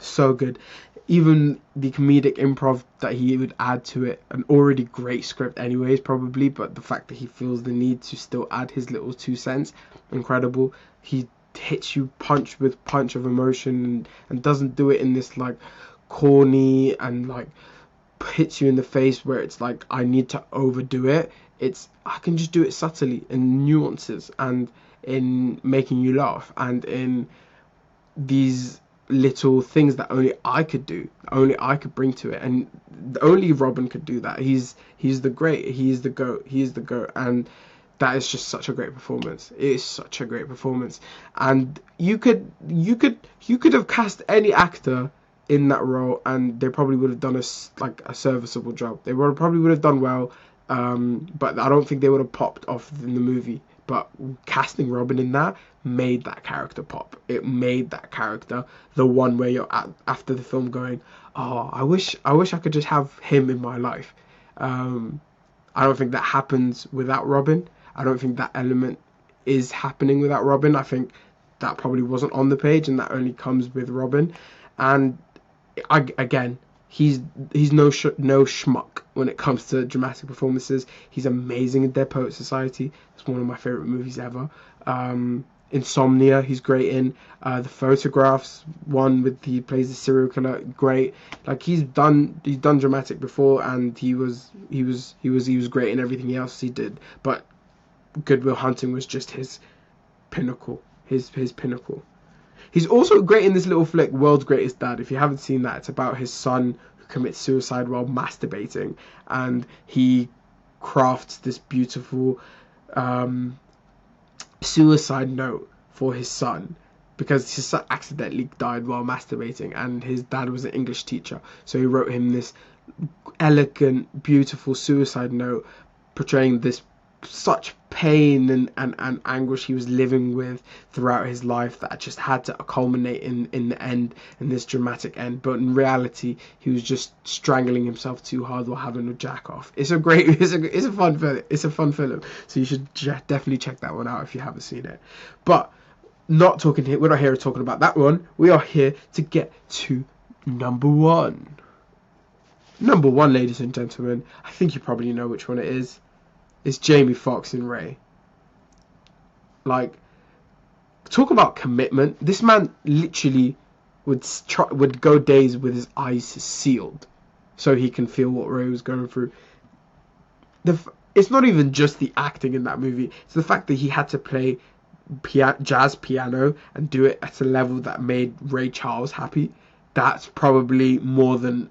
So good. Even the comedic improv that he would add to it, an already great script anyways, probably, but the fact that he feels the need to still add his little 2 cents, incredible. He hits you punch with punch of emotion, and doesn't do it in this like corny and like hits you in the face where it's like, I need to overdo it. I can just do it subtly, in nuances, and in making you laugh, and in these little things that only I could do, only I could bring to it, and only Robin could do that. He's the great, he's the goat, and that is just such a great performance. It is such a great performance, and you could have cast any actor in that role, and they probably would have done a serviceable job. They probably would have done well, but I don't think they would have popped off in the movie. But casting Robin in that made that character pop. It made that character the one where you're after the film going, oh, I wish I could just have him in my life. I don't think that happens without Robin. I don't think that element is happening without Robin. I think that probably wasn't on the page, and that only comes with Robin. And again, he's no schmuck when it comes to dramatic performances. He's amazing in Dead Poets Society. It's one of my favorite movies ever. Insomnia, he's great in. The Photographs one with he plays the serial killer, great. Like, he's done dramatic before, and he was great in everything else he did. But Good Will Hunting was just his pinnacle. His pinnacle. He's also great in this little flick, World's Greatest Dad. If you haven't seen that, it's about his son who commits suicide while masturbating, and he crafts this beautiful suicide note for his son, because his son accidentally died while masturbating, and his dad was an English teacher, so he wrote him this elegant, beautiful suicide note portraying this such pain and anguish he was living with throughout his life, that just had to culminate in the end, in this dramatic end. But in reality, he was just strangling himself too hard while having a jack off. It's a fun film. So you should definitely check that one out if you haven't seen it. But we're not here talking about that one. We are here to get to number 1. Number 1, ladies and gentlemen, I think you probably know which one it is. It's Jamie Foxx in Ray. Like, talk about commitment. This man literally would go days with his eyes sealed so he can feel what Ray was going through. It's not even just the acting in that movie. It's the fact that he had to play jazz piano and do it at a level that made Ray Charles happy. That's probably more than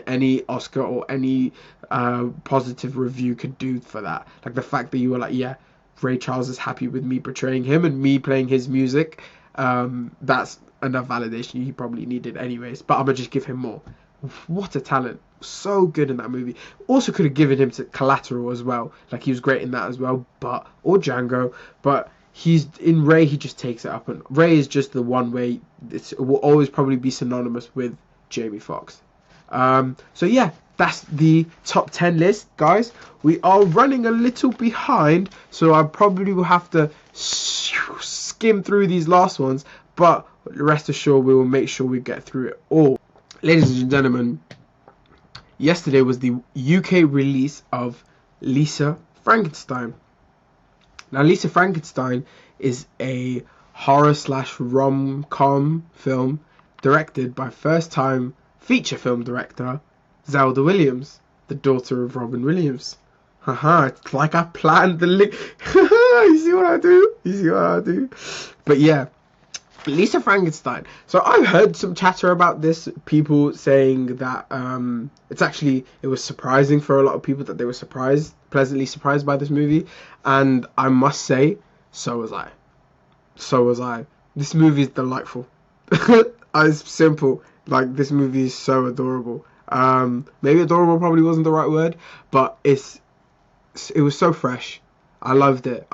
any Oscar or any positive review could do for that. Like the fact that you were like, yeah, Ray Charles is happy with me portraying him and me playing his music. That's enough validation he probably needed anyways. But I'm gonna just give him more. What a talent. So good in that movie. Also could have given him to Collateral as well. Like he was great in that as well. Or Django. But he's in Ray, he just takes it up. And Ray is just the one way. It will always probably be synonymous with Jamie Foxx. So yeah, that's the top 10 list, guys. We are running a little behind, so I probably will have to skim through these last ones. But rest assured, we will make sure we get through it all. Ladies and gentlemen, yesterday was the UK release of Lisa Frankenstein. Now, Lisa Frankenstein is a horror / rom-com film directed by first-time feature film director Zelda Williams, the daughter of Robin Williams. Haha, it's like I planned the link. You see what I do? But yeah, Lisa Frankenstein. So I've heard some chatter about this, people saying that it was surprising for a lot of people that they were pleasantly surprised by this movie, and I must say, so was I. This movie is delightful. It's simple. Like, this movie is so adorable. Maybe adorable probably wasn't the right word, but it was so fresh. I loved it.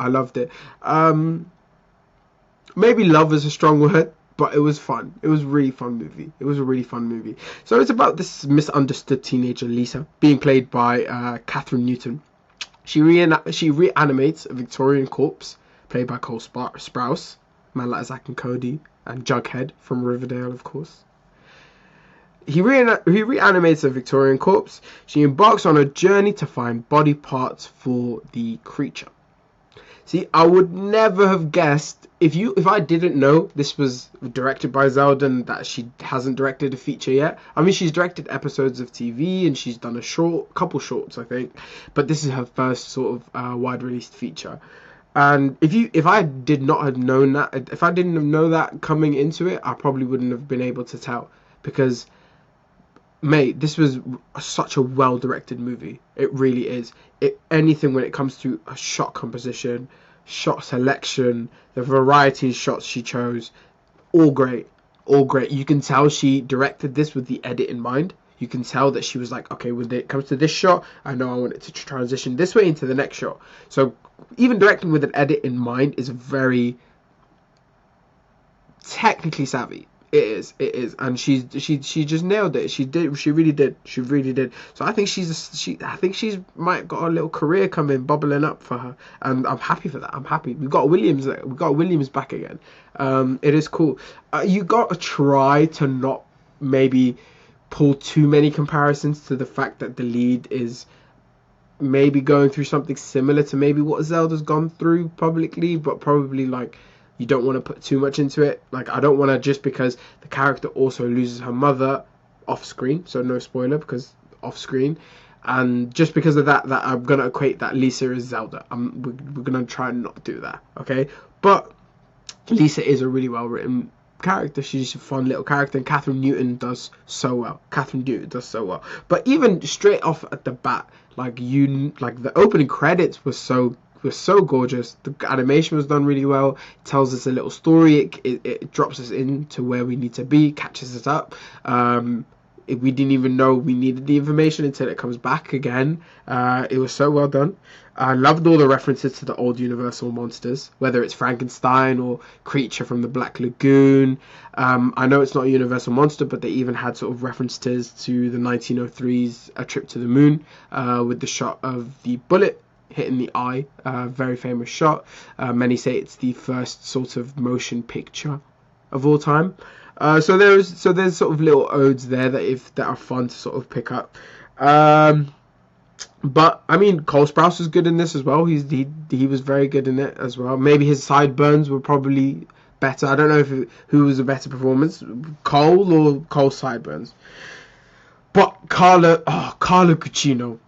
Maybe love is a strong word, but it was fun. It was a really fun movie. So it's about this misunderstood teenager, Lisa, being played by Catherine Newton. She reanimates a Victorian corpse, played by Cole Sprouse, man like Zack and Cody, and Jughead from Riverdale, of course. He reanimates a Victorian corpse. She embarks on a journey to find body parts for the creature. See, I would never have guessed, if I didn't know this was directed by Zelda and that she hasn't directed a feature yet. I mean, she's directed episodes of TV and she's done a couple shorts, I think. But this is her first sort of wide-released feature. And if I did not have known that, if I didn't know that coming into it, I probably wouldn't have been able to tell. Because, mate, this was such a well-directed movie. It really is. Anything when it comes to a shot composition, shot selection, the variety of shots she chose, all great. You can tell she directed this with the edit in mind. You can tell that she was like, okay, when it comes to this shot, I know I want it to transition this way into the next shot. So even directing with an edit in mind is very technically savvy. It is, and she just nailed it. She really did. So I think she's might got a little career coming, bubbling up for her, and I'm happy for that. I'm happy. We've got Williams back again. It is cool. You got to try to not maybe pull too many comparisons to the fact that the lead is maybe going through something similar to maybe what Zelda's gone through publicly, but probably like, you don't want to put too much into it. Like, I don't want to, just because the character also loses her mother off screen, so no spoiler because off screen, and just because of that I'm gonna equate that Lisa is Zelda. We're gonna try and not do that, okay? But Lisa is a really well written character. She's a fun little character, and Catherine Newton does so well. But even straight off at the bat, like the opening credits was so gorgeous. The animation was done really well. It tells us a little story. It drops us into where we need to be, catches us up. We didn't even know we needed the information until it comes back again. It was so well done. I loved all the references to the old Universal monsters, whether it's Frankenstein or Creature from the Black Lagoon. I know it's not a Universal monster, but they even had sort of references to the 1903's A Trip to the Moon, with the shot of the bullet hitting the eye, very famous shot. Many say it's the first sort of motion picture of all time. So there's sort of little odes there that are fun to sort of pick up. But I mean, Cole Sprouse was good in this as well. He was very good in it as well. Maybe his sideburns were probably better. I don't know who was a better performance, Cole or Cole's sideburns. But Carla Gugino,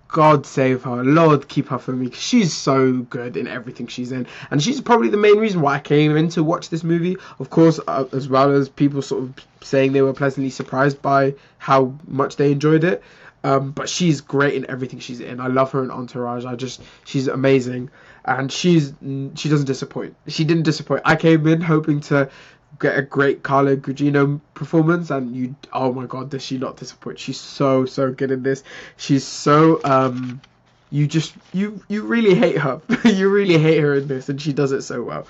God save her, Lord keep her for me, 'cause she's so good in everything she's in, and she's probably the main reason why I came in to watch this movie. Of course, as well as people sort of saying they were pleasantly surprised by how much they enjoyed it. But she's great in everything she's in. I love her in Entourage. She's amazing, and she doesn't disappoint. She didn't disappoint. I came in hoping to get a great Carla Gugino performance, and oh my god, does she not disappoint? She's so good in this. She's so you really hate her. You really hate her in this, and she does it so well.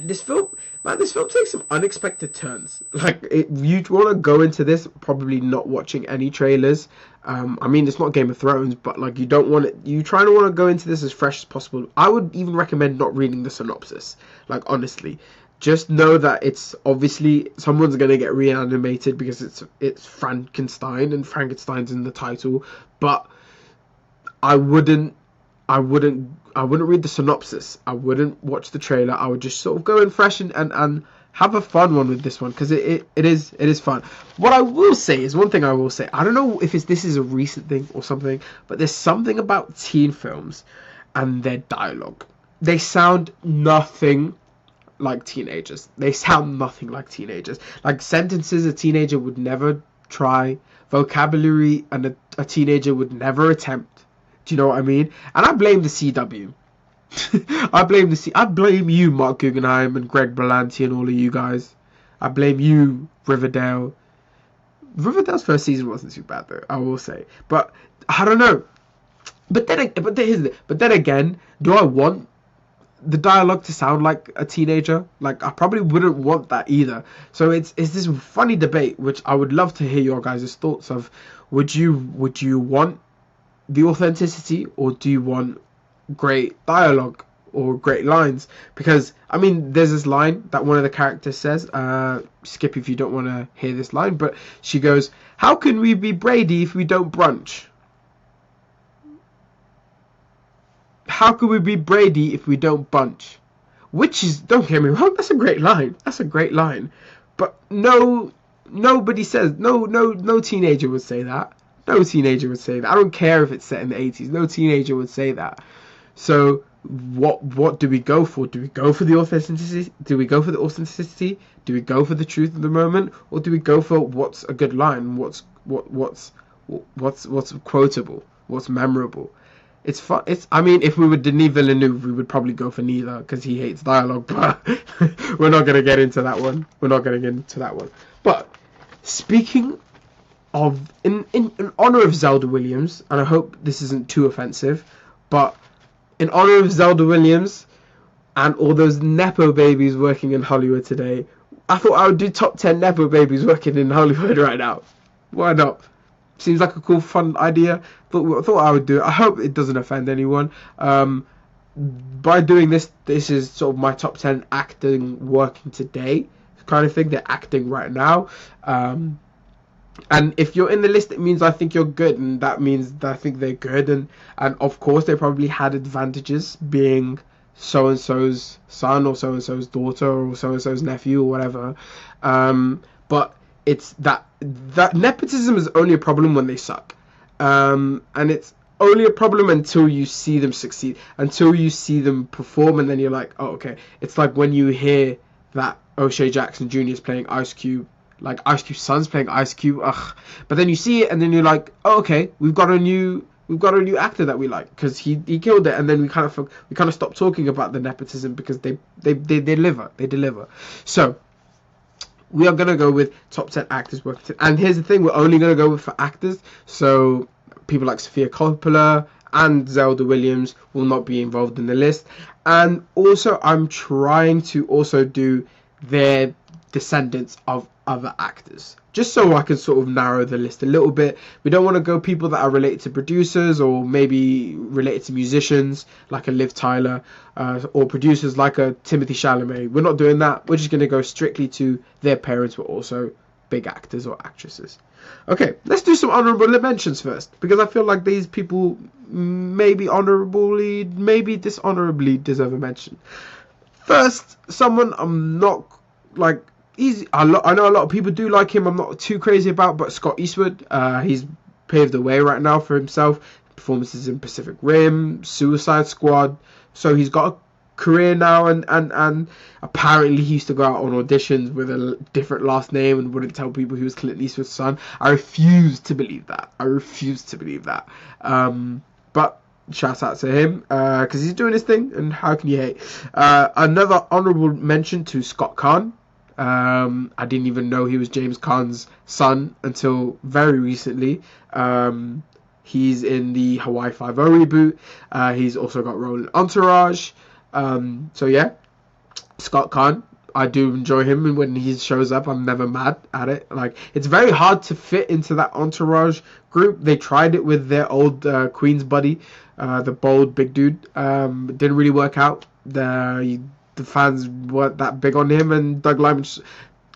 This film, man, this film takes some unexpected turns. Like, you'd want to go into this probably not watching any trailers. I mean, it's not Game of Thrones, but like, you don't want it. You try to want to go into this as fresh as possible. I would even recommend not reading the synopsis. Like, honestly, just know that it's obviously someone's gonna get reanimated because it's Frankenstein, and Frankenstein's in the title. But I wouldn't read the synopsis. I wouldn't watch the trailer. I would just sort of go in fresh and have a fun one with this one, because it is fun. What I will say is, one thing I will say, I don't know if this is a recent thing or something, but there's something about teen films and their dialogue. They sound nothing like teenagers. They sound nothing like teenagers. Like, sentences a teenager would never try, vocabulary and a teenager would never attempt. Do you know what I mean? And I blame the CW. I blame you, Mark Guggenheim and Greg Berlanti and all of you guys. I blame you, Riverdale. Riverdale's first season wasn't too bad though, I will say. But I don't know. But then again, do I want the dialogue to sound like a teenager? Like, I probably wouldn't want that either. So it's this funny debate, which I would love to hear your guys' thoughts of. Would you want the authenticity, or do you want great dialogue or great lines? Because I mean, there's this line that one of the characters says, skip if you don't want to hear this line, but she goes, "How can we be Brady if we don't brunch? How can we be Brady if we don't bunch?" Which is, don't get me wrong, that's a great line, but nobody says, no teenager would say that. No teenager would say that. I don't care if it's set in the 80s. No teenager would say that. So what do we go for? Do we go for the authenticity? Do we go for the truth of the moment? Or do we go for what's a good line? What's quotable? What's memorable? It's fun. I mean, if we were Denis Villeneuve, we would probably go for neither, because he hates dialogue. But we're not going to get into that one. But speaking of, in honor of Zelda Williams, and I hope this isn't too offensive, but in honor of Zelda Williams and all those Nepo babies working in Hollywood today, I thought I would do top 10 Nepo babies working in Hollywood right now. Why not? Seems like a cool, fun idea. Thought I would do it. I hope it doesn't offend anyone. By doing this is sort of my top 10 acting working today kind of thing. They're acting right now. And if you're in the list, it means I think you're good, and that means that I think they're good, and of course they probably had advantages being so and so's son or so and so's daughter or so and so's nephew or whatever. But it's that nepotism is only a problem when they suck, and it's only a problem until you see them succeed, until you see them perform, and then you're like, oh, okay. It's like when you hear that O'Shea Jackson Jr. is playing Ice Cube. Like, Ice Cube's son's playing Ice Cube, ugh. But then you see it, and then you're like, oh, okay, we've got a new actor that we like, because he killed it. And then we kind of stopped talking about the nepotism, because they deliver. So we are gonna go with top 10 actors working. And here's the thing: we're only gonna go with for actors. So people like Sofia Coppola and Zelda Williams will not be involved in the list. And also, I'm trying to also do their descendants of other actors, just so I can sort of narrow the list a little bit. We don't want to go people that are related to producers, or maybe related to musicians like a Liv Tyler, or producers like a Timothy Chalamet. We're not doing that. We're just going to go strictly to their parents were also big actors or actresses. Okay, let's do some honourable mentions first, because I feel like these people maybe honourably, maybe dishonourably deserve a mention. First, someone I'm not like I know a lot of people do like him. I'm not too crazy about, but Scott Eastwood. He's paved the way right now for himself. Performances in Pacific Rim, Suicide Squad. So he's got a career now, and apparently he used to go out on auditions with a different last name and wouldn't tell people he was Clint Eastwood's son. I refuse to believe that. But shout out to him, because he's doing his thing, and how can you hate? Another honourable mention to Scott Caan. I didn't even know he was James Caan's son until very recently. He's in the Hawaii Five-0 reboot. He's also got a role in Entourage. So yeah, Scott Caan, I do enjoy him, and when he shows up, I'm never mad at it. Like, it's very hard to fit into that Entourage group. They tried it with their old Queen's buddy, the bald big dude. It didn't really work out. The fans weren't that big on him, and Doug Liman just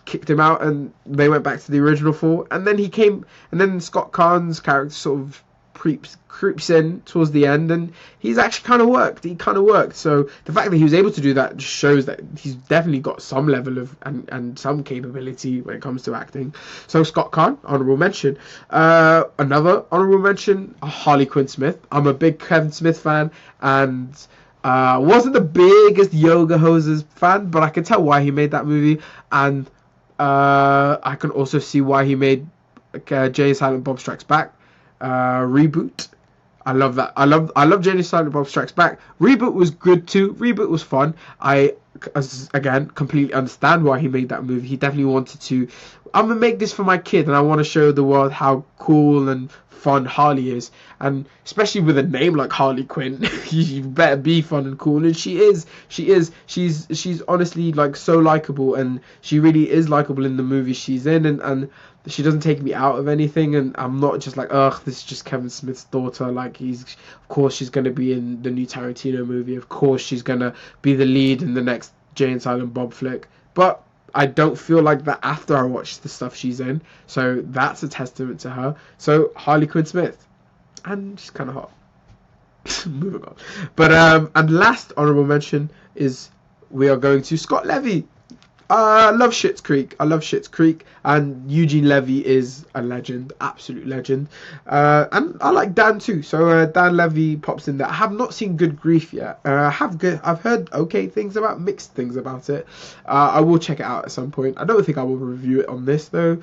kicked him out, and they went back to the original four. And then Scott Caan's character sort of creeps in towards the end, and he's actually kind of worked. So the fact that he was able to do that just shows that he's definitely got some level of and some capability when it comes to acting. So Scott Caan, honorable mention. Another honorable mention, Harley Quinn Smith. I'm a big Kevin Smith fan, and wasn't the biggest Yoga Hosers fan, but I can tell why he made that movie, and I can also see why he made Jay and Silent Bob Strikes Back reboot. I love that. I love Jay and Silent Bob Strikes Back. Reboot was good too. Reboot was fun. I again completely understand why he made that movie. He definitely wanted to, I'm gonna make this for my kid, and I want to show the world how cool and fun Harley is, and especially with a name like Harley Quinn, you better be fun and cool. And she's honestly like so likable, and she really is likable in the movie she's in, and she doesn't take me out of anything, and I'm not just like, ugh, this is just Kevin Smith's daughter. Like, of course she's going to be in the new Tarantino movie, of course she's going to be the lead in the next Jay and Silent Bob flick, but I don't feel like that after I watch the stuff she's in, so that's a testament to her. So Harley Quinn Smith, and she's kind of hot. Moving on. But and last honorable mention is, we are going to Scott Levy. I love Schitt's Creek, and Eugene Levy is a legend, absolute legend. And I like Dan too, so Dan Levy pops in there. I have not seen Good Grief yet. I've heard mixed things about it. I will check it out at some point. I don't think I will review it on this though.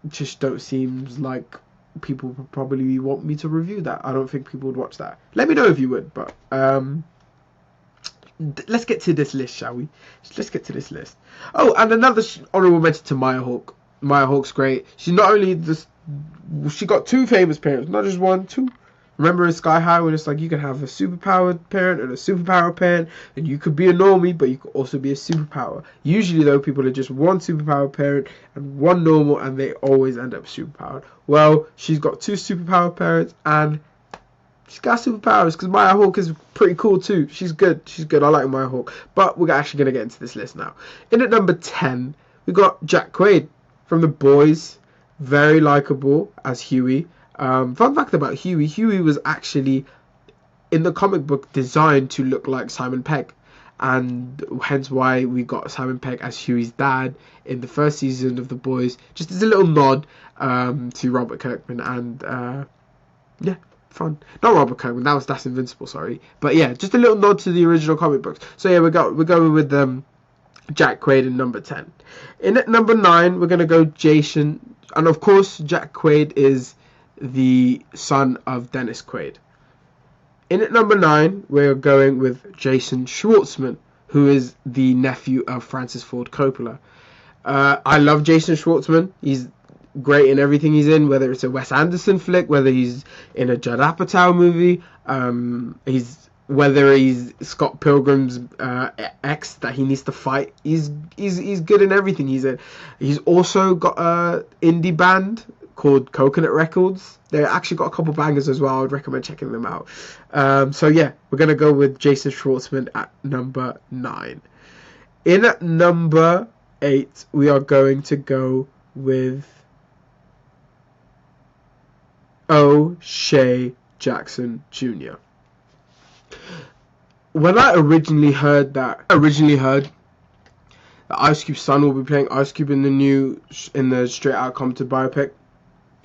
Just don't seem like people would probably want me to review that. I don't think people would watch that. Let me know if you would, but let's get to this list, shall we? Let's get to this list. Oh, and another honorable mention to Maya Hawke. Maya Hawke's great. She's not only she got two famous parents, not just one, two. Remember in Sky High when it's like you can have a superpowered parent and a superpower parent, and you could be a normie, but you could also be a superpower. Usually though, people are just one superpower parent and one normal, and they always end up superpowered. Well, she's got two superpower parents, and she's got superpowers, because Maya Hawke is pretty cool too. She's good. I like Maya Hawke. But we're actually going to get into this list now. In at number 10, we got Jack Quaid from The Boys. Very likable as Huey. Fun fact about Huey. Huey was actually, in the comic book, designed to look like Simon Pegg. And hence why we got Simon Pegg as Huey's dad in the first season of The Boys. Just as a little nod to Robert Kirkman. And yeah. Fun. Not Robert Kirkman, that's Invincible, sorry. But yeah, just a little nod to the original comic books. So yeah, we're going with Jack Quaid in number 10. In at number 9, we're gonna go Jason, and of course Jack Quaid is the son of Dennis Quaid. In at number 9, we're going with Jason Schwartzman, who is the nephew of Francis Ford Coppola. I love Jason Schwartzman. He's great in everything he's in, whether it's a Wes Anderson flick, whether he's in a Judd Apatow movie, whether he's Scott Pilgrim's ex that he needs to fight. He's good in everything he's in. He's also got a indie band called Coconut Records. They actually got a couple bangers as well. I would recommend checking them out. So yeah, we're gonna go with Jason Schwartzman at number 9. In at number 8, we are going to go with O'Shea Jackson Jr. When I originally heard that Ice Cube's son will be playing Ice Cube in the Straight Outta Compton biopic,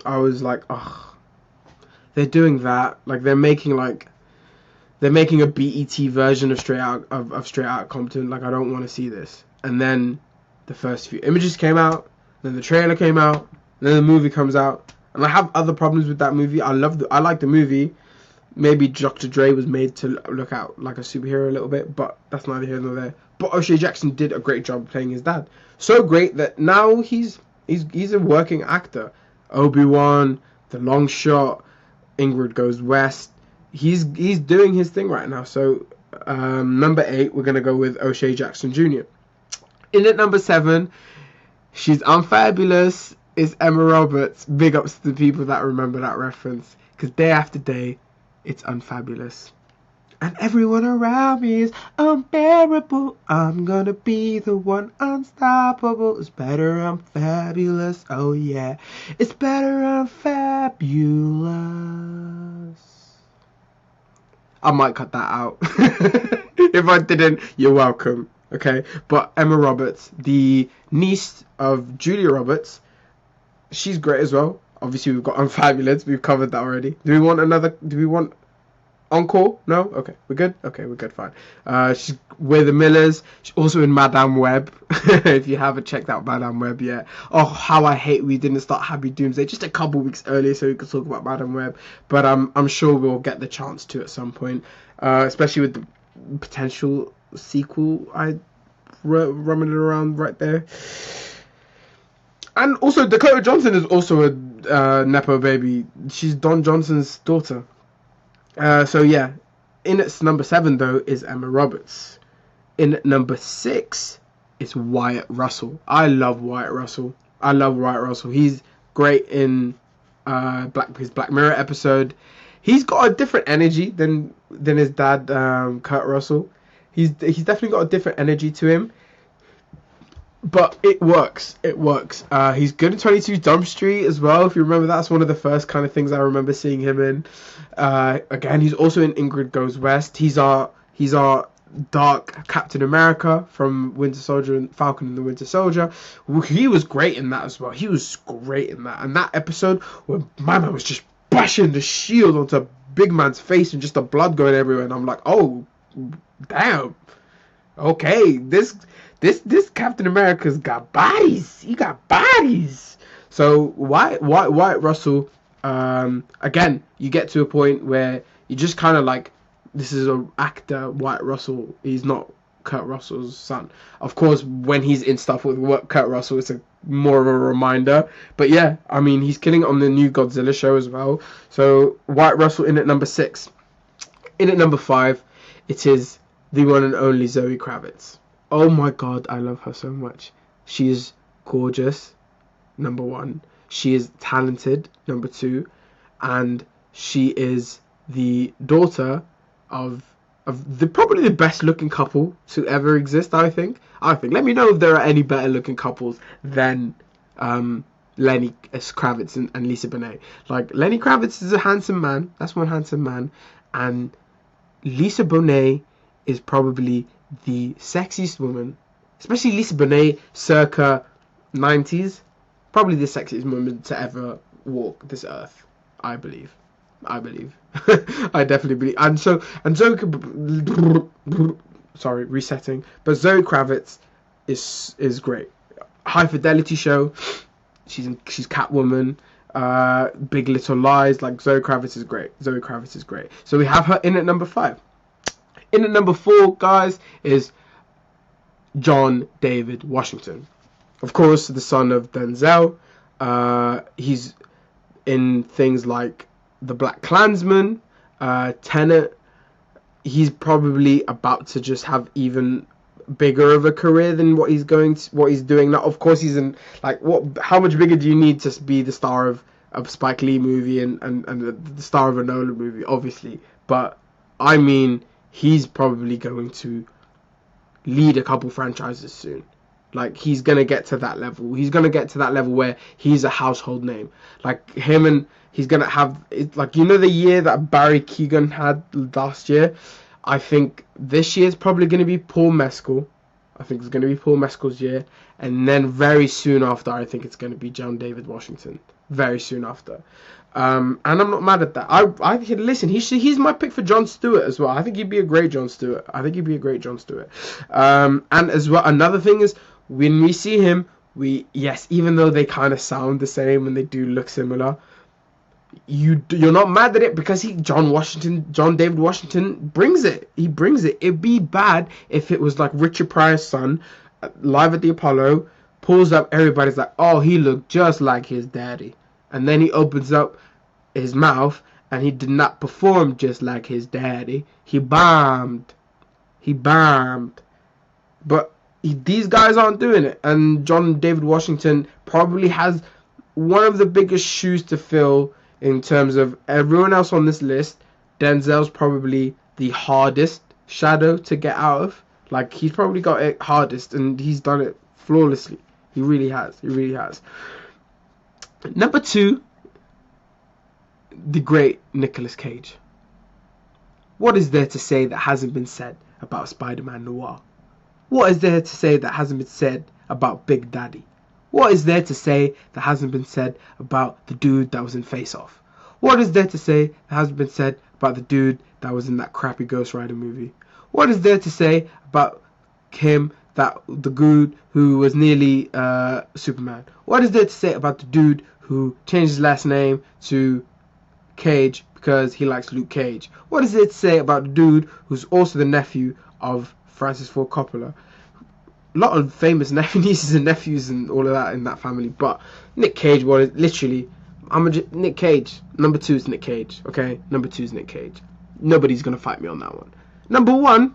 I was like, ugh, they're doing that. Like, they're making a BET version of Straight Outta Compton. Like, I don't want to see this. And then the first few images came out, then the trailer came out, then the movie comes out, and I have other problems with that movie. I like the movie. Maybe Dr. Dre was made to look out like a superhero a little bit, but that's neither here nor there. But O'Shea Jackson did a great job playing his dad. So great that now he's a working actor. Obi-Wan, The Long Shot, Ingrid Goes West. He's doing his thing right now. So number 8, we're gonna go with O'Shea Jackson Jr. In at number 7, she's unfabulous. It's Emma Roberts. Big ups to the people that remember that reference, because day after day, it's unfabulous. And everyone around me is unbearable. I'm gonna be the one unstoppable. It's better, I'm fabulous. Oh yeah, it's better, I'm fabulous. I might cut that out. If I didn't, you're welcome. Okay, but Emma Roberts, the niece of Julia Roberts, she's great as well. Obviously, we've got Unfabulous. We've covered that already. Do we want encore? No? Okay, we're good? Okay, we're good, fine. She's with the Millers. She's also in Madame Web. If you haven't checked out Madame Web yet. Oh, how I hate we didn't start Happy Doomsday just a couple weeks earlier so we could talk about Madame Web. But I'm sure we'll get the chance to at some point. Especially with the potential sequel I rummaged around right there. And also, Dakota Johnson is also a Nepo baby. She's Don Johnson's daughter. So yeah, in its number 7 though is Emma Roberts. In at number 6 is Wyatt Russell. I love Wyatt Russell. He's great in his Black Mirror episode. He's got a different energy than his dad, Kurt Russell. He's definitely got a different energy to him. But it works. He's good in 22 Jump Street as well. If you remember, that's one of the first kind of things I remember seeing him in. Again, he's also in Ingrid Goes West. He's our dark Captain America from Winter Soldier and Falcon and the Winter Soldier. He was great in that as well. And that episode where my man was just bashing the shield onto Big Man's face and just the blood going everywhere. And I'm like, oh, damn. Okay, this Captain America's got bodies. He got bodies. So Wyatt Russell, again, you get to a point where you just kind of like, this is an actor, Wyatt Russell. He's not Kurt Russell's son. Of course, when he's in stuff with Kurt Russell, it's more of a reminder. But yeah, I mean, he's killing it on the new Godzilla show as well. So Wyatt Russell in at number 6. In at number 5, it is the one and only Zoe Kravitz. Oh my god, I love her so much. She is gorgeous, number 1. She is talented, number 2. And she is the daughter of probably the best looking couple to ever exist, I think. Let me know if there are any better looking couples than Lenny Kravitz and Lisa Bonet. Like, Lenny Kravitz is a handsome man. That's one handsome man. And Lisa Bonet is probably the sexiest woman, especially Lisa Bonet circa 90s, probably the sexiest woman to ever walk this earth. I believe. I definitely believe. And Zoe, sorry, resetting. But Zoe Kravitz is great. High Fidelity Show. She's Catwoman. Big Little Lies. Like, Zoe Kravitz is great. So we have her in at number 5. In at number 4, guys, is John David Washington. Of course, the son of Denzel. He's in things like The Black Klansman, Tenet. He's probably about to just have even bigger of a career than what he's doing now. Of course, he's in, like, how much bigger do you need to be the star of a Spike Lee movie and the star of a Nolan movie, obviously. But I mean, he's probably going to lead a couple franchises soon. Like, he's gonna get to that level. He's gonna get to that level where he's a household name. Like, him, and he's gonna have, like, you know, the year that Barry Keoghan had last year. I think this year's probably gonna be Paul Mescal. I think it's gonna be Paul Mescal's year, and then very soon after, I think it's gonna be John David Washington. Very soon after. And I'm not mad at that. I think, listen, he's my pick for Jon Stewart as well. I think he'd be a great Jon Stewart. And as well, another thing is, when we see him, even though they kind of sound the same and they do look similar, you're not mad at it, because John David Washington brings it. He brings it. It'd be bad if it was like Richard Pryor's son, live at the Apollo, pulls up, everybody's like, oh, he looked just like his daddy. And then he opens up his mouth and he did not perform just like his daddy. He bombed. But these guys aren't doing it. And John David Washington probably has one of the biggest shoes to fill in terms of everyone else on this list. Denzel's probably the hardest shadow to get out of. Like, he's probably got it hardest, and he's done it flawlessly. He really has. Number 2, the great Nicolas Cage. What is there to say that hasn't been said about Spider-Man Noir? What is there to say that hasn't been said about Big Daddy? What is there to say that hasn't been said about the dude that was in Face Off? What is there to say that hasn't been said about the dude that was in that crappy Ghost Rider movie? What is there to say about him, the dude who was nearly Superman? What is there to say about the dude who changed his last name to Cage because he likes Luke Cage? What is there to say about the dude who's also the nephew of Francis Ford Coppola? A lot of famous nieces and nephews and all of that in that family, but Nick Cage was literally, Nick Cage. Number 2 is Nick Cage, okay? Number 2 is Nick Cage. Nobody's gonna fight me on that one. Number 1,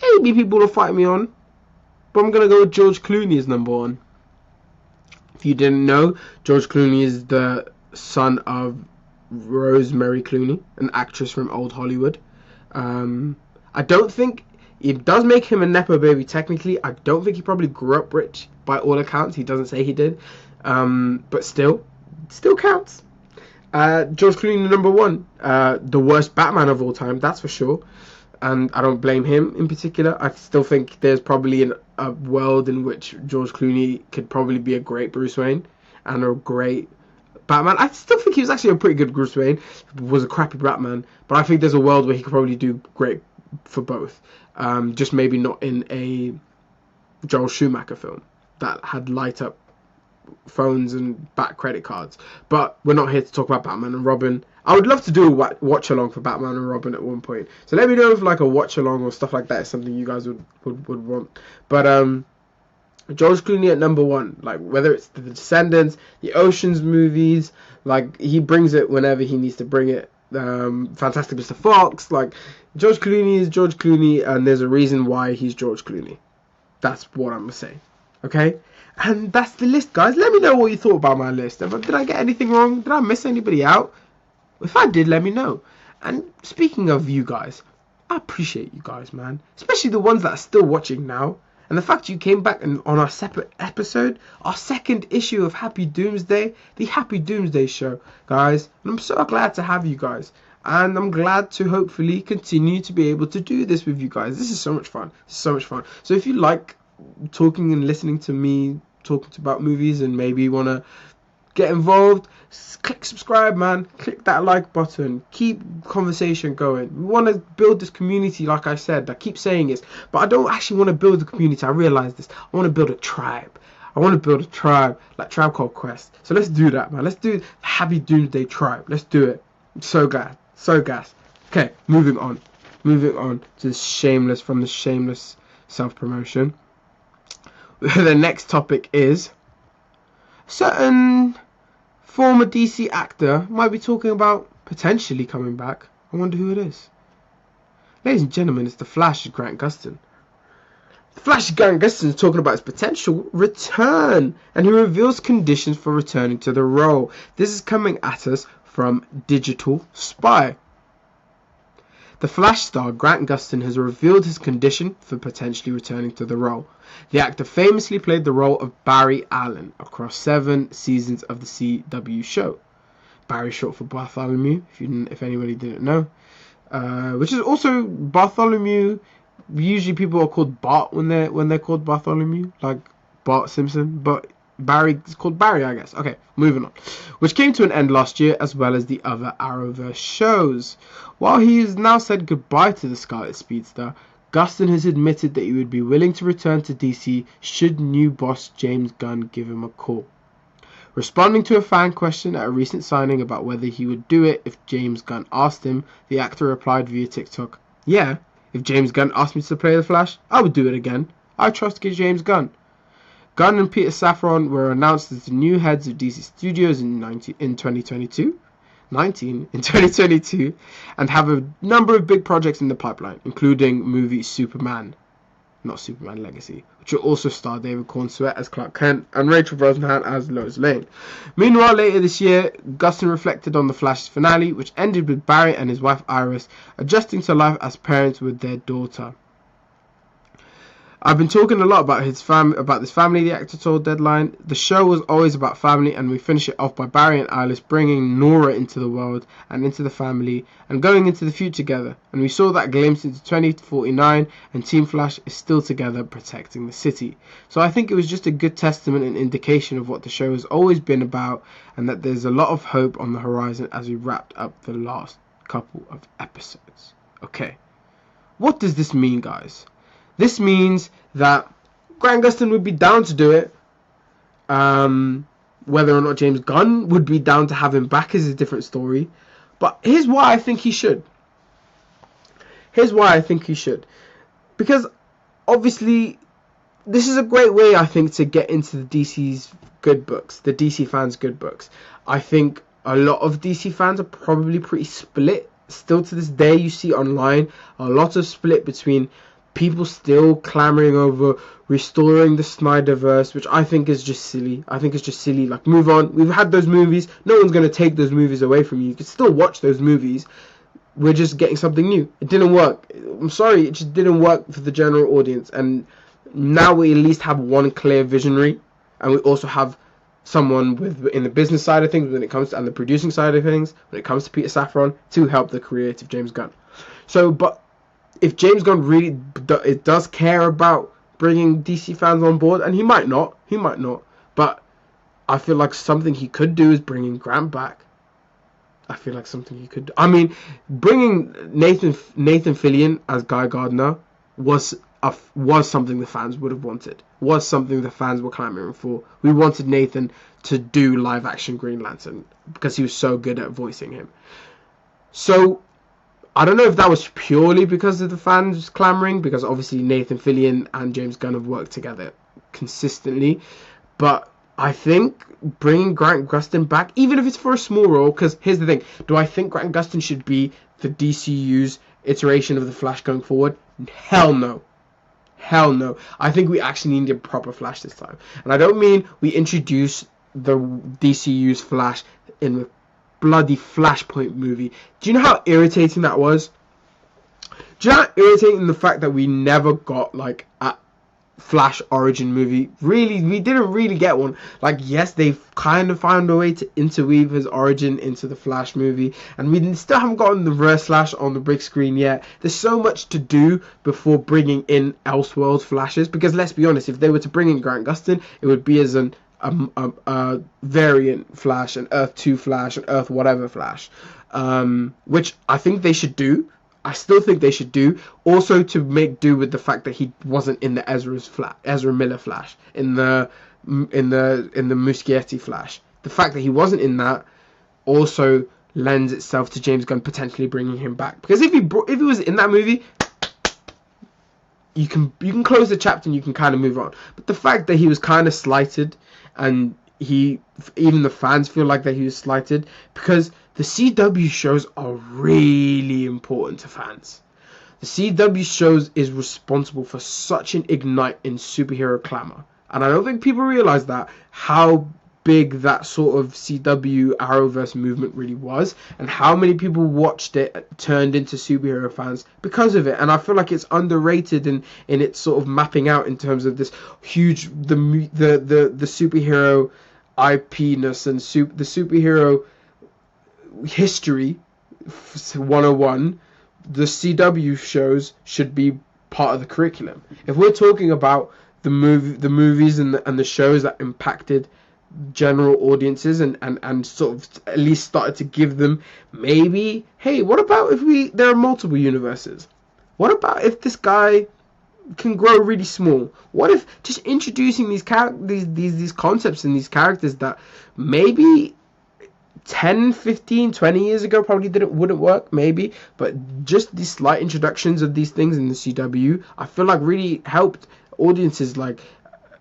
maybe people will fight me on, but I'm gonna go with George Clooney as number 1. If you didn't know, George Clooney is the son of Rosemary Clooney, an actress from old Hollywood. I don't think it does make him a nepo baby technically. I don't think he probably grew up rich by all accounts. He doesn't say he did, but still counts. George Clooney, number 1, the worst Batman of all time, that's for sure. And I don't blame him in particular. I still think there's probably a world in which George Clooney could probably be a great Bruce Wayne and a great Batman. I still think he was actually a pretty good Bruce Wayne. He was a crappy Batman, but I think there's a world where he could probably do great for both. Just maybe not in a Joel Schumacher film that had light up phones and back credit cards. But we're not here to talk about Batman and Robin. I would love to do a watch along for Batman and Robin at one point. So let me know if like a watch along or stuff like that is something you guys would want. But George Clooney at number 1, like whether it's the Descendants, the Ocean's movies, like he brings it whenever he needs to bring it. Fantastic Mr. Fox, like George Clooney is George Clooney, and there's a reason why he's George Clooney. That's what I'm gonna say. Okay, and that's the list, guys. Let me know what you thought about my list. Did I get anything wrong? Did I miss anybody out? If I did, let me know. And speaking of you guys, I appreciate you guys, man. Especially the ones that are still watching now. And the fact you came back on our separate episode, our second issue of Happy Doomsday, the Happy Doomsday Show, guys. And I'm so glad to have you guys. And I'm glad to hopefully continue to be able to do this with you guys. This is so much fun. So if you like talking and listening to me talking about movies and maybe you want to get involved, click subscribe, man. Click that like button. Keep conversation going. We want to build this community, like I said. I keep saying this, but I don't actually want to build a community. I realize this. I want to build a tribe. Like Tribe Called Quest. So let's do that, man. Let's do the Happy Doomsday Tribe. Let's do it. So gas. Okay, moving on to the shameless self-promotion. The next topic is certain former DC actor might be talking about potentially coming back. I wonder who it is. Ladies and gentlemen, it's the Flash's Grant Gustin. The Flash's Grant Gustin is talking about his potential return, and he reveals conditions for returning to the role. This is coming at us from Digital Spy. The Flash star Grant Gustin has revealed his condition for potentially returning to the role. The actor famously played the role of Barry Allen across 7 seasons of the CW show. Barry short for Bartholomew, if anybody didn't know. Which is also Bartholomew. Usually people are called Bart when they're called Bartholomew, like Bart Simpson, but Barry is called Barry, I guess. Okay, moving on. Which came to an end last year, as well as the other Arrowverse shows. While he has now said goodbye to the Scarlet Speedster, Gustin has admitted that he would be willing to return to DC should new boss James Gunn give him a call. Responding to a fan question at a recent signing about whether he would do it if James Gunn asked him, the actor replied via TikTok, "Yeah, if James Gunn asked me to play the Flash, I would do it again. I trust James Gunn." Gunn and Peter Safran were announced as the new heads of DC Studios in 2022, and have a number of big projects in the pipeline, including movie Superman Legacy, which will also star David Cornsweet as Clark Kent and Rachel Brosnahan as Lois Lane. Meanwhile, later this year, Gustin reflected on the Flash's finale, which ended with Barry and his wife Iris adjusting to life as parents with their daughter. "I've been talking a lot about this family," the actor told Deadline. "The show was always about family, and we finish it off by Barry and Iris bringing Nora into the world and into the family and going into the future together. And we saw that glimpse into 2049, and Team Flash is still together protecting the city. So I think it was just a good testament and indication of what the show has always been about, and that there's a lot of hope on the horizon as we wrapped up the last couple of episodes." Okay, what does this mean, guys? This means that Grant Gustin would be down to do it. Whether or not James Gunn would be down to have him back is a different story. But here's why I think he should. Because obviously this is a great way, I think, to get into the DC's good books, the DC fans' good books. I think a lot of DC fans are probably pretty split. Still to this day, you see online a lot of split between people still clamoring over restoring the Snyderverse, which I think is just silly. Like, move on. We've had those movies. No one's going to take those movies away from you. You can still watch those movies. We're just getting something new. It didn't work. I'm sorry, it just didn't work for the general audience. And now we at least have one clear visionary, and we also have someone in the business side of things, and the producing side of things, when it comes to Peter Safran, to help the creative James Gunn. So, but if James Gunn really does care about bringing DC fans on board, and he might not, but I feel like something he could do is bringing Grant back. I mean, bringing Nathan Fillion as Guy Gardner was something the fans would have wanted. Was something the fans were clamoring for. We wanted Nathan to do live action Green Lantern because he was so good at voicing him. So I don't know if that was purely because of the fans clamoring, because obviously Nathan Fillion and James Gunn have worked together consistently. But I think bringing Grant Gustin back, even if it's for a small role, because here's the thing, do I think Grant Gustin should be the DCU's iteration of the Flash going forward? Hell no. I think we actually need a proper Flash this time. And I don't mean we introduce the DCU's Flash in the bloody Flashpoint movie. Do you know how irritating that was? Do you know how irritating the fact that we never got like a Flash origin movie? Really, we didn't really get one. Like, yes, they've kind of found a way to interweave his origin into the Flash movie, and we still haven't gotten the reverse Flash on the big screen yet. There's so much to do before bringing in Elseworld Flashes, because let's be honest, if they were to bring in Grant Gustin, it would be as a variant Flash, an Earth 2 Flash, an Earth whatever Flash, which I think they should do. I still think they should do, also to make do with the fact that he wasn't in the Ezra Miller Flash, in the Muschietti Flash. The fact that he wasn't in that also lends itself to James Gunn potentially bringing him back, because if he was in that movie, you can close the chapter and you can kind of move on. But the fact that he was kind of slighted, and even the fans feel like that he was slighted, because the CW shows are really important to fans. The CW shows is responsible for such an ignite in superhero clamor, and I don't think people realize that, how big that sort of CW Arrowverse movement really was, and how many people watched it, turned into superhero fans because of it. And I feel like it's underrated in its sort of mapping out in terms of this huge the superhero IP-ness and the superhero history 101. The CW shows should be part of the curriculum. If we're talking about the movies and the shows that impacted general audiences and sort of at least started to give them, maybe, hey, what about if there are multiple universes? What about if this guy can grow really small? What if just introducing these concepts and these characters that maybe 10, 15, 20 years ago probably wouldn't work, maybe, but just these slight introductions of these things in the CW, I feel like really helped audiences like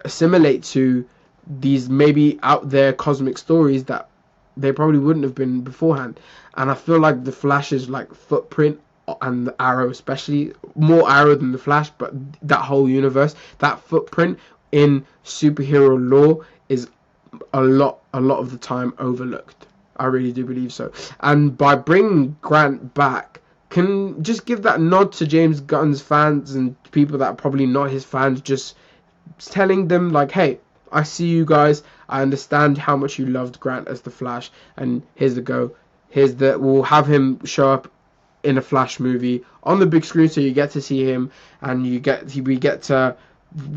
assimilate to these maybe out there cosmic stories that they probably wouldn't have been beforehand. And I feel like the Flash's like footprint, and the Arrow especially, more Arrow than the Flash, but that whole universe, that footprint in superhero lore is a lot of the time overlooked. I really do believe so. And by bringing Grant back, can just give that nod to James Gunn's fans and people that are probably not his fans, just telling them like, hey, I see you guys, I understand how much you loved Grant as the Flash, and here's the go. We'll have him show up in a Flash movie on the big screen, so you get to see him, and we get to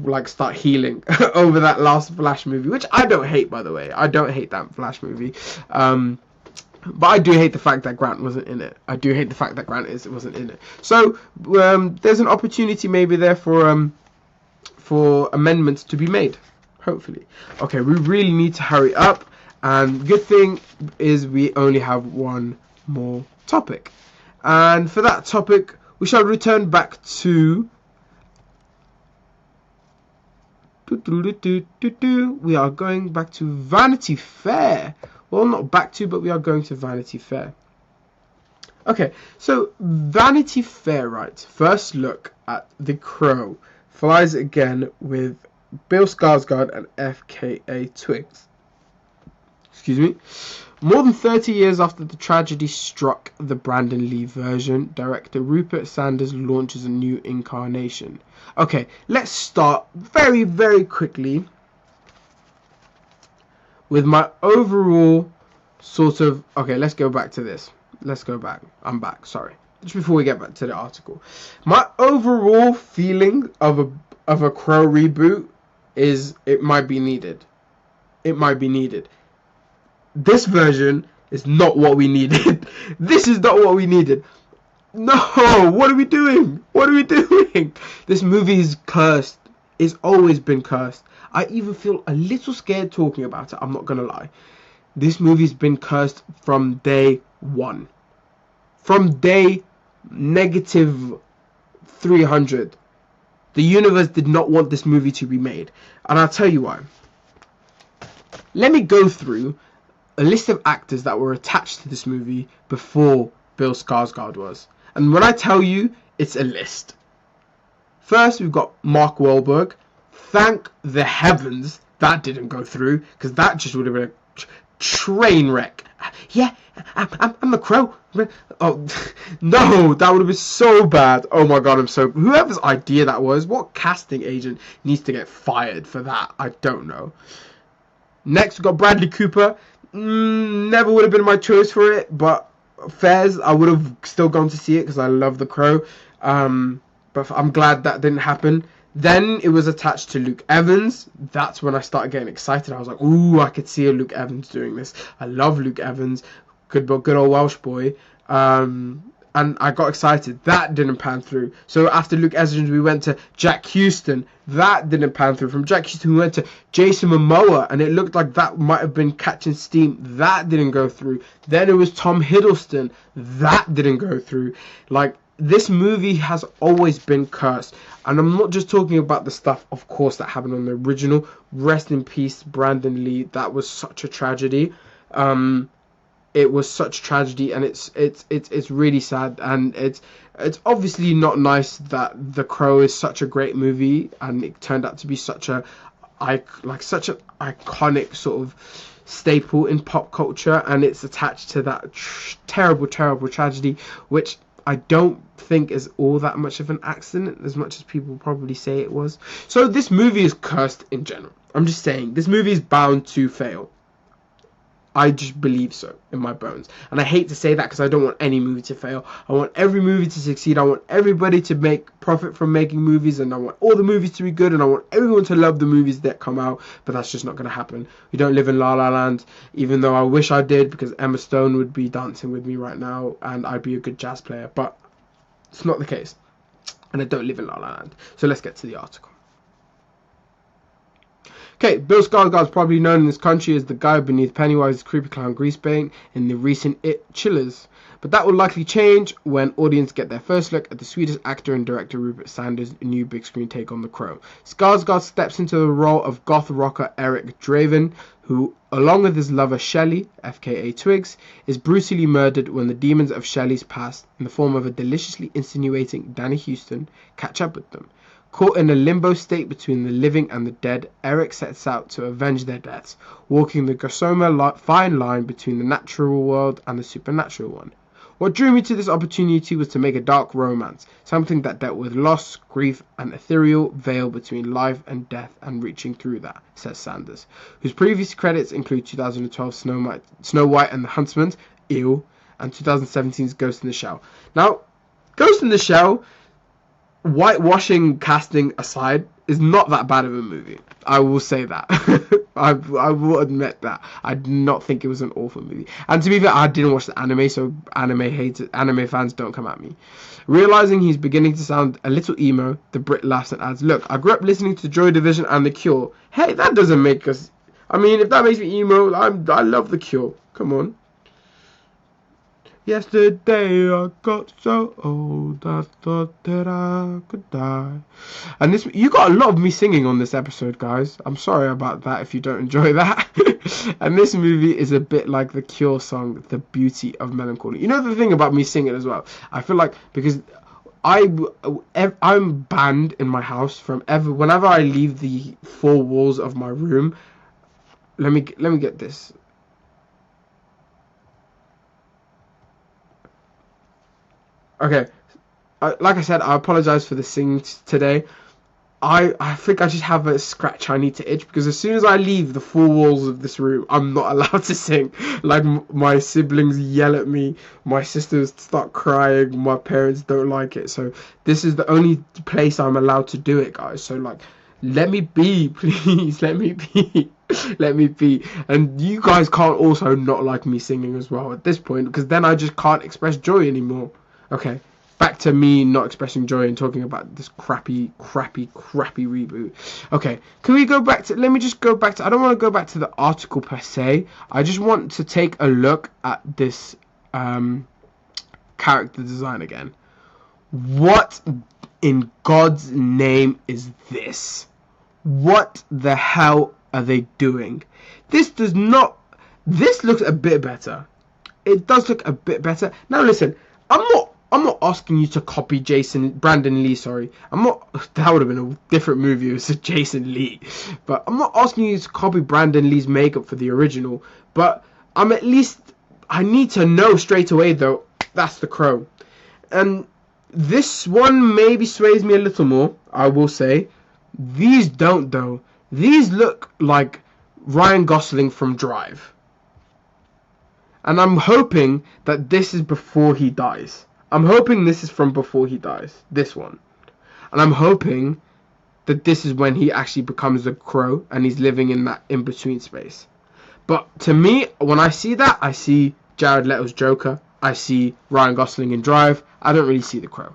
like start healing over that last Flash movie, which I don't hate, by the way. I don't hate that Flash movie, but I do hate the fact that Grant wasn't in it. I do hate the fact that Grant wasn't in it. So there's an opportunity maybe there for amendments to be made, hopefully. Okay, we really need to hurry up, and good thing is we only have one more topic, and for that topic we shall return back to we are going back to Vanity Fair. Well, not back to, but we are going to Vanity Fair. Okay, so Vanity Fair, right? First look at The Crow flies again with Bill Skarsgård and FKA Twigs. Excuse me. More than 30 years after the tragedy struck the Brandon Lee version, director Rupert Sanders launches a new incarnation. Okay, let's start very, very quickly with my overall sort of... Okay, let's go back to this. Let's go back. I'm back, sorry. Just before we get back to the article. My overall feeling of a Crow reboot is it might be needed. It might be needed. This version is not what we needed. This is not what we needed. No, what are we doing? What are we doing? This movie is cursed. It's always been cursed. I even feel a little scared talking about it, I'm not gonna lie. This movie's been cursed from day one. From day negative 300. The universe did not want this movie to be made. And I'll tell you why. Let me go through a list of actors that were attached to this movie before Bill Skarsgård was. And when I tell you, it's a list. First, we've got Mark Wahlberg. Thank the heavens that didn't go through, because that just would have been a train wreck. Yeah, I'm the Crow. Oh, no, that would have been so bad. Oh my god, whoever's idea that was, what casting agent needs to get fired for that? I don't know. Next, we've got Bradley Cooper. Never would have been my choice for it, but Fairs, I would have still gone to see it because I love The Crow. But I'm glad that didn't happen. Then it was attached to Luke Evans. That's when I started getting excited. I was like, ooh, I could see a Luke Evans doing this. I love Luke Evans. Good old Welsh boy. And I got excited. That didn't pan through. So after Luke Evans, we went to Jack Houston. That didn't pan through. From Jack Houston, we went to Jason Momoa, and it looked like that might have been catching steam. That didn't go through. Then it was Tom Hiddleston. That didn't go through. Like, this movie has always been cursed. And I'm not just talking about the stuff, of course, that happened on the original. Rest in peace, Brandon Lee. That was such a tragedy. It was such tragedy, and it's really sad, and it's obviously not nice that The Crow is such a great movie and it turned out to be such a such an iconic sort of staple in pop culture, and it's attached to that terrible tragedy, which I don't think is all that much of an accident as much as people probably say it was. So this movie is cursed in general. I'm just saying, this movie is bound to fail. I just believe so in my bones. And I hate to say that because I don't want any movie to fail. I want every movie to succeed. I want everybody to make profit from making movies, and I want all the movies to be good, and I want everyone to love the movies that come out. But that's just not going to happen. We don't live in La La Land, even though I wish I did, because Emma Stone would be dancing with me right now and I'd be a good jazz player. But it's not the case. And I don't live in La La Land. So let's get to the article. Okay, Bill Skarsgård's probably known in this country as the guy beneath Pennywise's creepy clown grease paint in the recent It Chillers. But that will likely change when audience get their first look at the Swedish actor and director Rupert Sanders' new big screen take on The Crow. Skarsgård steps into the role of goth rocker Eric Draven, who, along with his lover Shelley, FKA Twigs, is brutally murdered when the demons of Shelley's past, in the form of a deliciously insinuating Danny Houston, catch up with them. Caught in a limbo state between the living and the dead, Eric sets out to avenge their deaths, walking the gossamer fine line between the natural world and the supernatural one. What drew me to this opportunity was to make a dark romance, something that dealt with loss, grief, and ethereal veil between life and death, and reaching through that, says Sanders, whose previous credits include 2012 Snow White and the Huntsman, Ew, and 2017's Ghost in the Shell. Now, Ghost in the Shell, whitewashing casting aside, is not that bad of a movie. I will say that. I will admit that. I do not think it was an awful movie. And to be fair, I didn't watch the anime, so anime fans don't come at me. Realizing he's beginning to sound a little emo, the Brit laughs and adds, "Look, I grew up listening to Joy Division and The Cure." Hey, that doesn't make us... I mean, if that makes me emo, I love The Cure. Come on. Yesterday I got so old I thought that I could die. And this, you got a lot of me singing on this episode, guys. I'm sorry about that if you don't enjoy that. And this movie is a bit like the Cure song, The Beauty of Melancholy. You know the thing about me singing as well? I feel like, because I'm banned in my house from whenever I leave the four walls of my room. Let me get this. Okay, like I said, I apologize for the singing today. I think I just have a scratch I need to itch, because as soon as I leave the four walls of this room, I'm not allowed to sing. Like, my siblings yell at me, my sisters start crying, my parents don't like it. So this is the only place I'm allowed to do it, guys. So, like, let me be, please. Let me be. Let me be. And you guys can't also not like me singing as well at this point, because then I just can't express joy anymore. Okay, back to me not expressing joy and talking about this crappy reboot. Okay, can we go back to... Let me just go back to... I don't want to go back to the article per se. I just want to take a look at this character design again. What in God's name is this? What the hell are they doing? This does not... This looks a bit better. It does look a bit better. Now listen, I'm not asking you to copy Brandon Lee, sorry. That would have been a different movie if it was Jason Lee. But I'm not asking you to copy Brandon Lee's makeup for the original. But I need to know straight away, though, that's The Crow. And this one maybe sways me a little more, I will say. These don't, though. These look like Ryan Gosling from Drive. And I'm hoping that this is before he dies. I'm hoping this is from before he dies. This one. And I'm hoping that this is when he actually becomes the Crow and he's living in that in-between space. But to me, when I see that, I see Jared Leto's Joker. I see Ryan Gosling in Drive. I don't really see the Crow.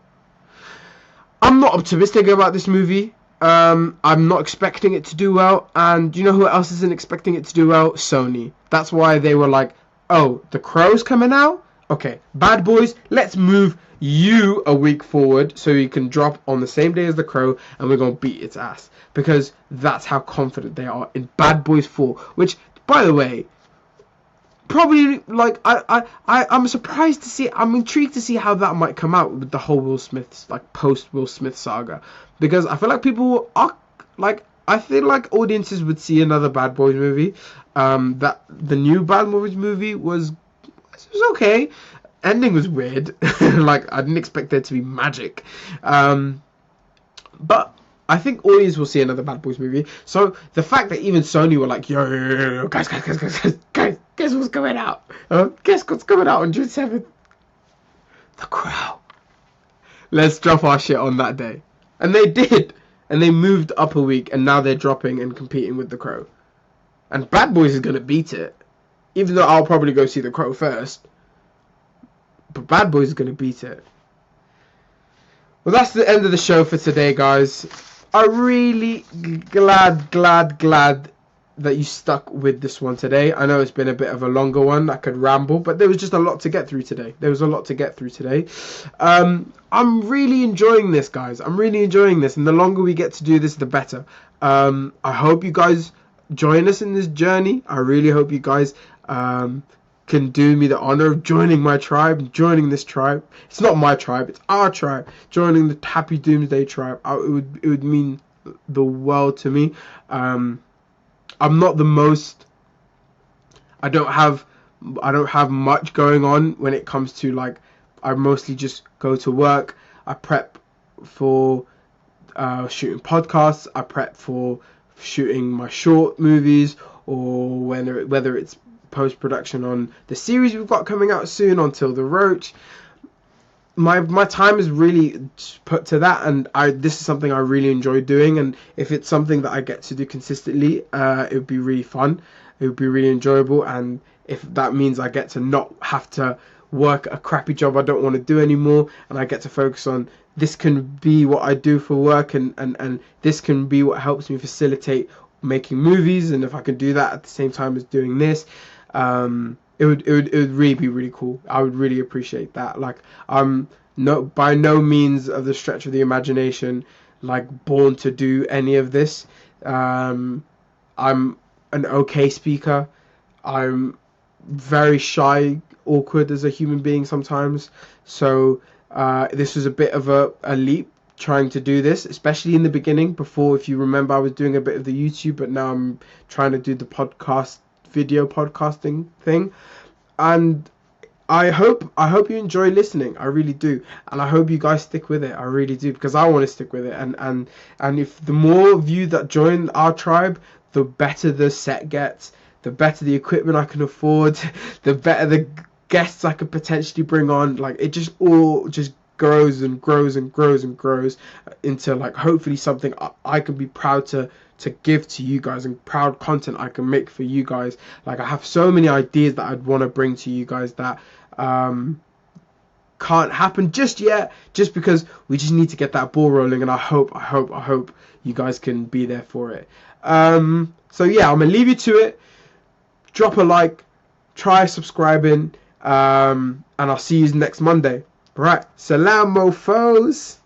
I'm not optimistic about this movie. I'm not expecting it to do well. And you know who else isn't expecting it to do well? Sony. That's why they were like, oh, The Crow's coming out? Okay, Bad Boys, let's move you a week forward so you can drop on the same day as The Crow, and we're going to beat its ass. Because that's how confident they are in Bad Boys 4. Which, by the way, probably, like, I'm surprised to see, I'm intrigued to see how that might come out with the whole Will Smith, like, post-Will Smith saga. Because I feel like people are, like, I feel like audiences would see another Bad Boys movie. That the new Bad Boys movie was okay. Ending was weird. Like, I didn't expect there to be magic. But I think audience will see another Bad Boys movie. So the fact that even Sony were like, yo, guys, guess what's coming out? Guess what's coming out on June 7th? The Crow. Let's drop our shit on that day. And they did. And they moved up a week, and now they're dropping and competing with The Crow. And Bad Boys is going to beat it. Even though I'll probably go see The Crow first. But Bad Boys is going to beat it. Well, that's the end of the show for today, guys. I'm really glad that you stuck with this one today. I know it's been a bit of a longer one. I could ramble, but there was just a lot to get through today. I'm really enjoying this, guys. I'm really enjoying this, and the longer we get to do this, the better. I hope you guys join us in this journey. I really hope you guys can do me the honor of joining my tribe, joining this tribe. It's not my tribe, it's our tribe. Joining the Happy Doomsday tribe. It would mean the world to me. I'm not the most. I don't have much going on when it comes to, like, I mostly just go to work. I prep for shooting podcasts. I prep for shooting my short movies, or whether it's post-production on the series we've got coming out soon, Until the Roach. My time is really put to that, and this is something I really enjoy doing, and if it's something that I get to do consistently, it would be really fun, it would be really enjoyable. And if that means I get to not have to work a crappy job I don't want to do anymore, and I get to focus on this can be what I do for work, and this can be what helps me facilitate making movies, and if I can do that at the same time as doing this, it would really be really cool. I would really appreciate that. Like, I'm by no means of the stretch of the imagination like born to do any of this. I'm an okay speaker. I'm very shy, awkward as a human being sometimes. So this was a bit of a leap trying to do this, especially in the beginning. Before, if you remember, I was doing a bit of the YouTube, but now I'm trying to do the video podcasting thing. And I hope you enjoy listening. I really do, and I hope you guys stick with it. I really do, because I want to stick with it. And if the more of you that join our tribe, the better the set gets, the better the equipment I can afford, the better the guests I could potentially bring on. Like, it just all just grows and grows and grows and grows into, like, hopefully something I can be proud to give to you guys, and proud content I can make for you guys. Like, I have so many ideas that I'd want to bring to you guys that can't happen just yet, just because we just need to get that ball rolling, and I hope you guys can be there for it. So yeah, I'm gonna leave you to it. Drop a like, try subscribing, and I'll see you next Monday. Right, salam mofos.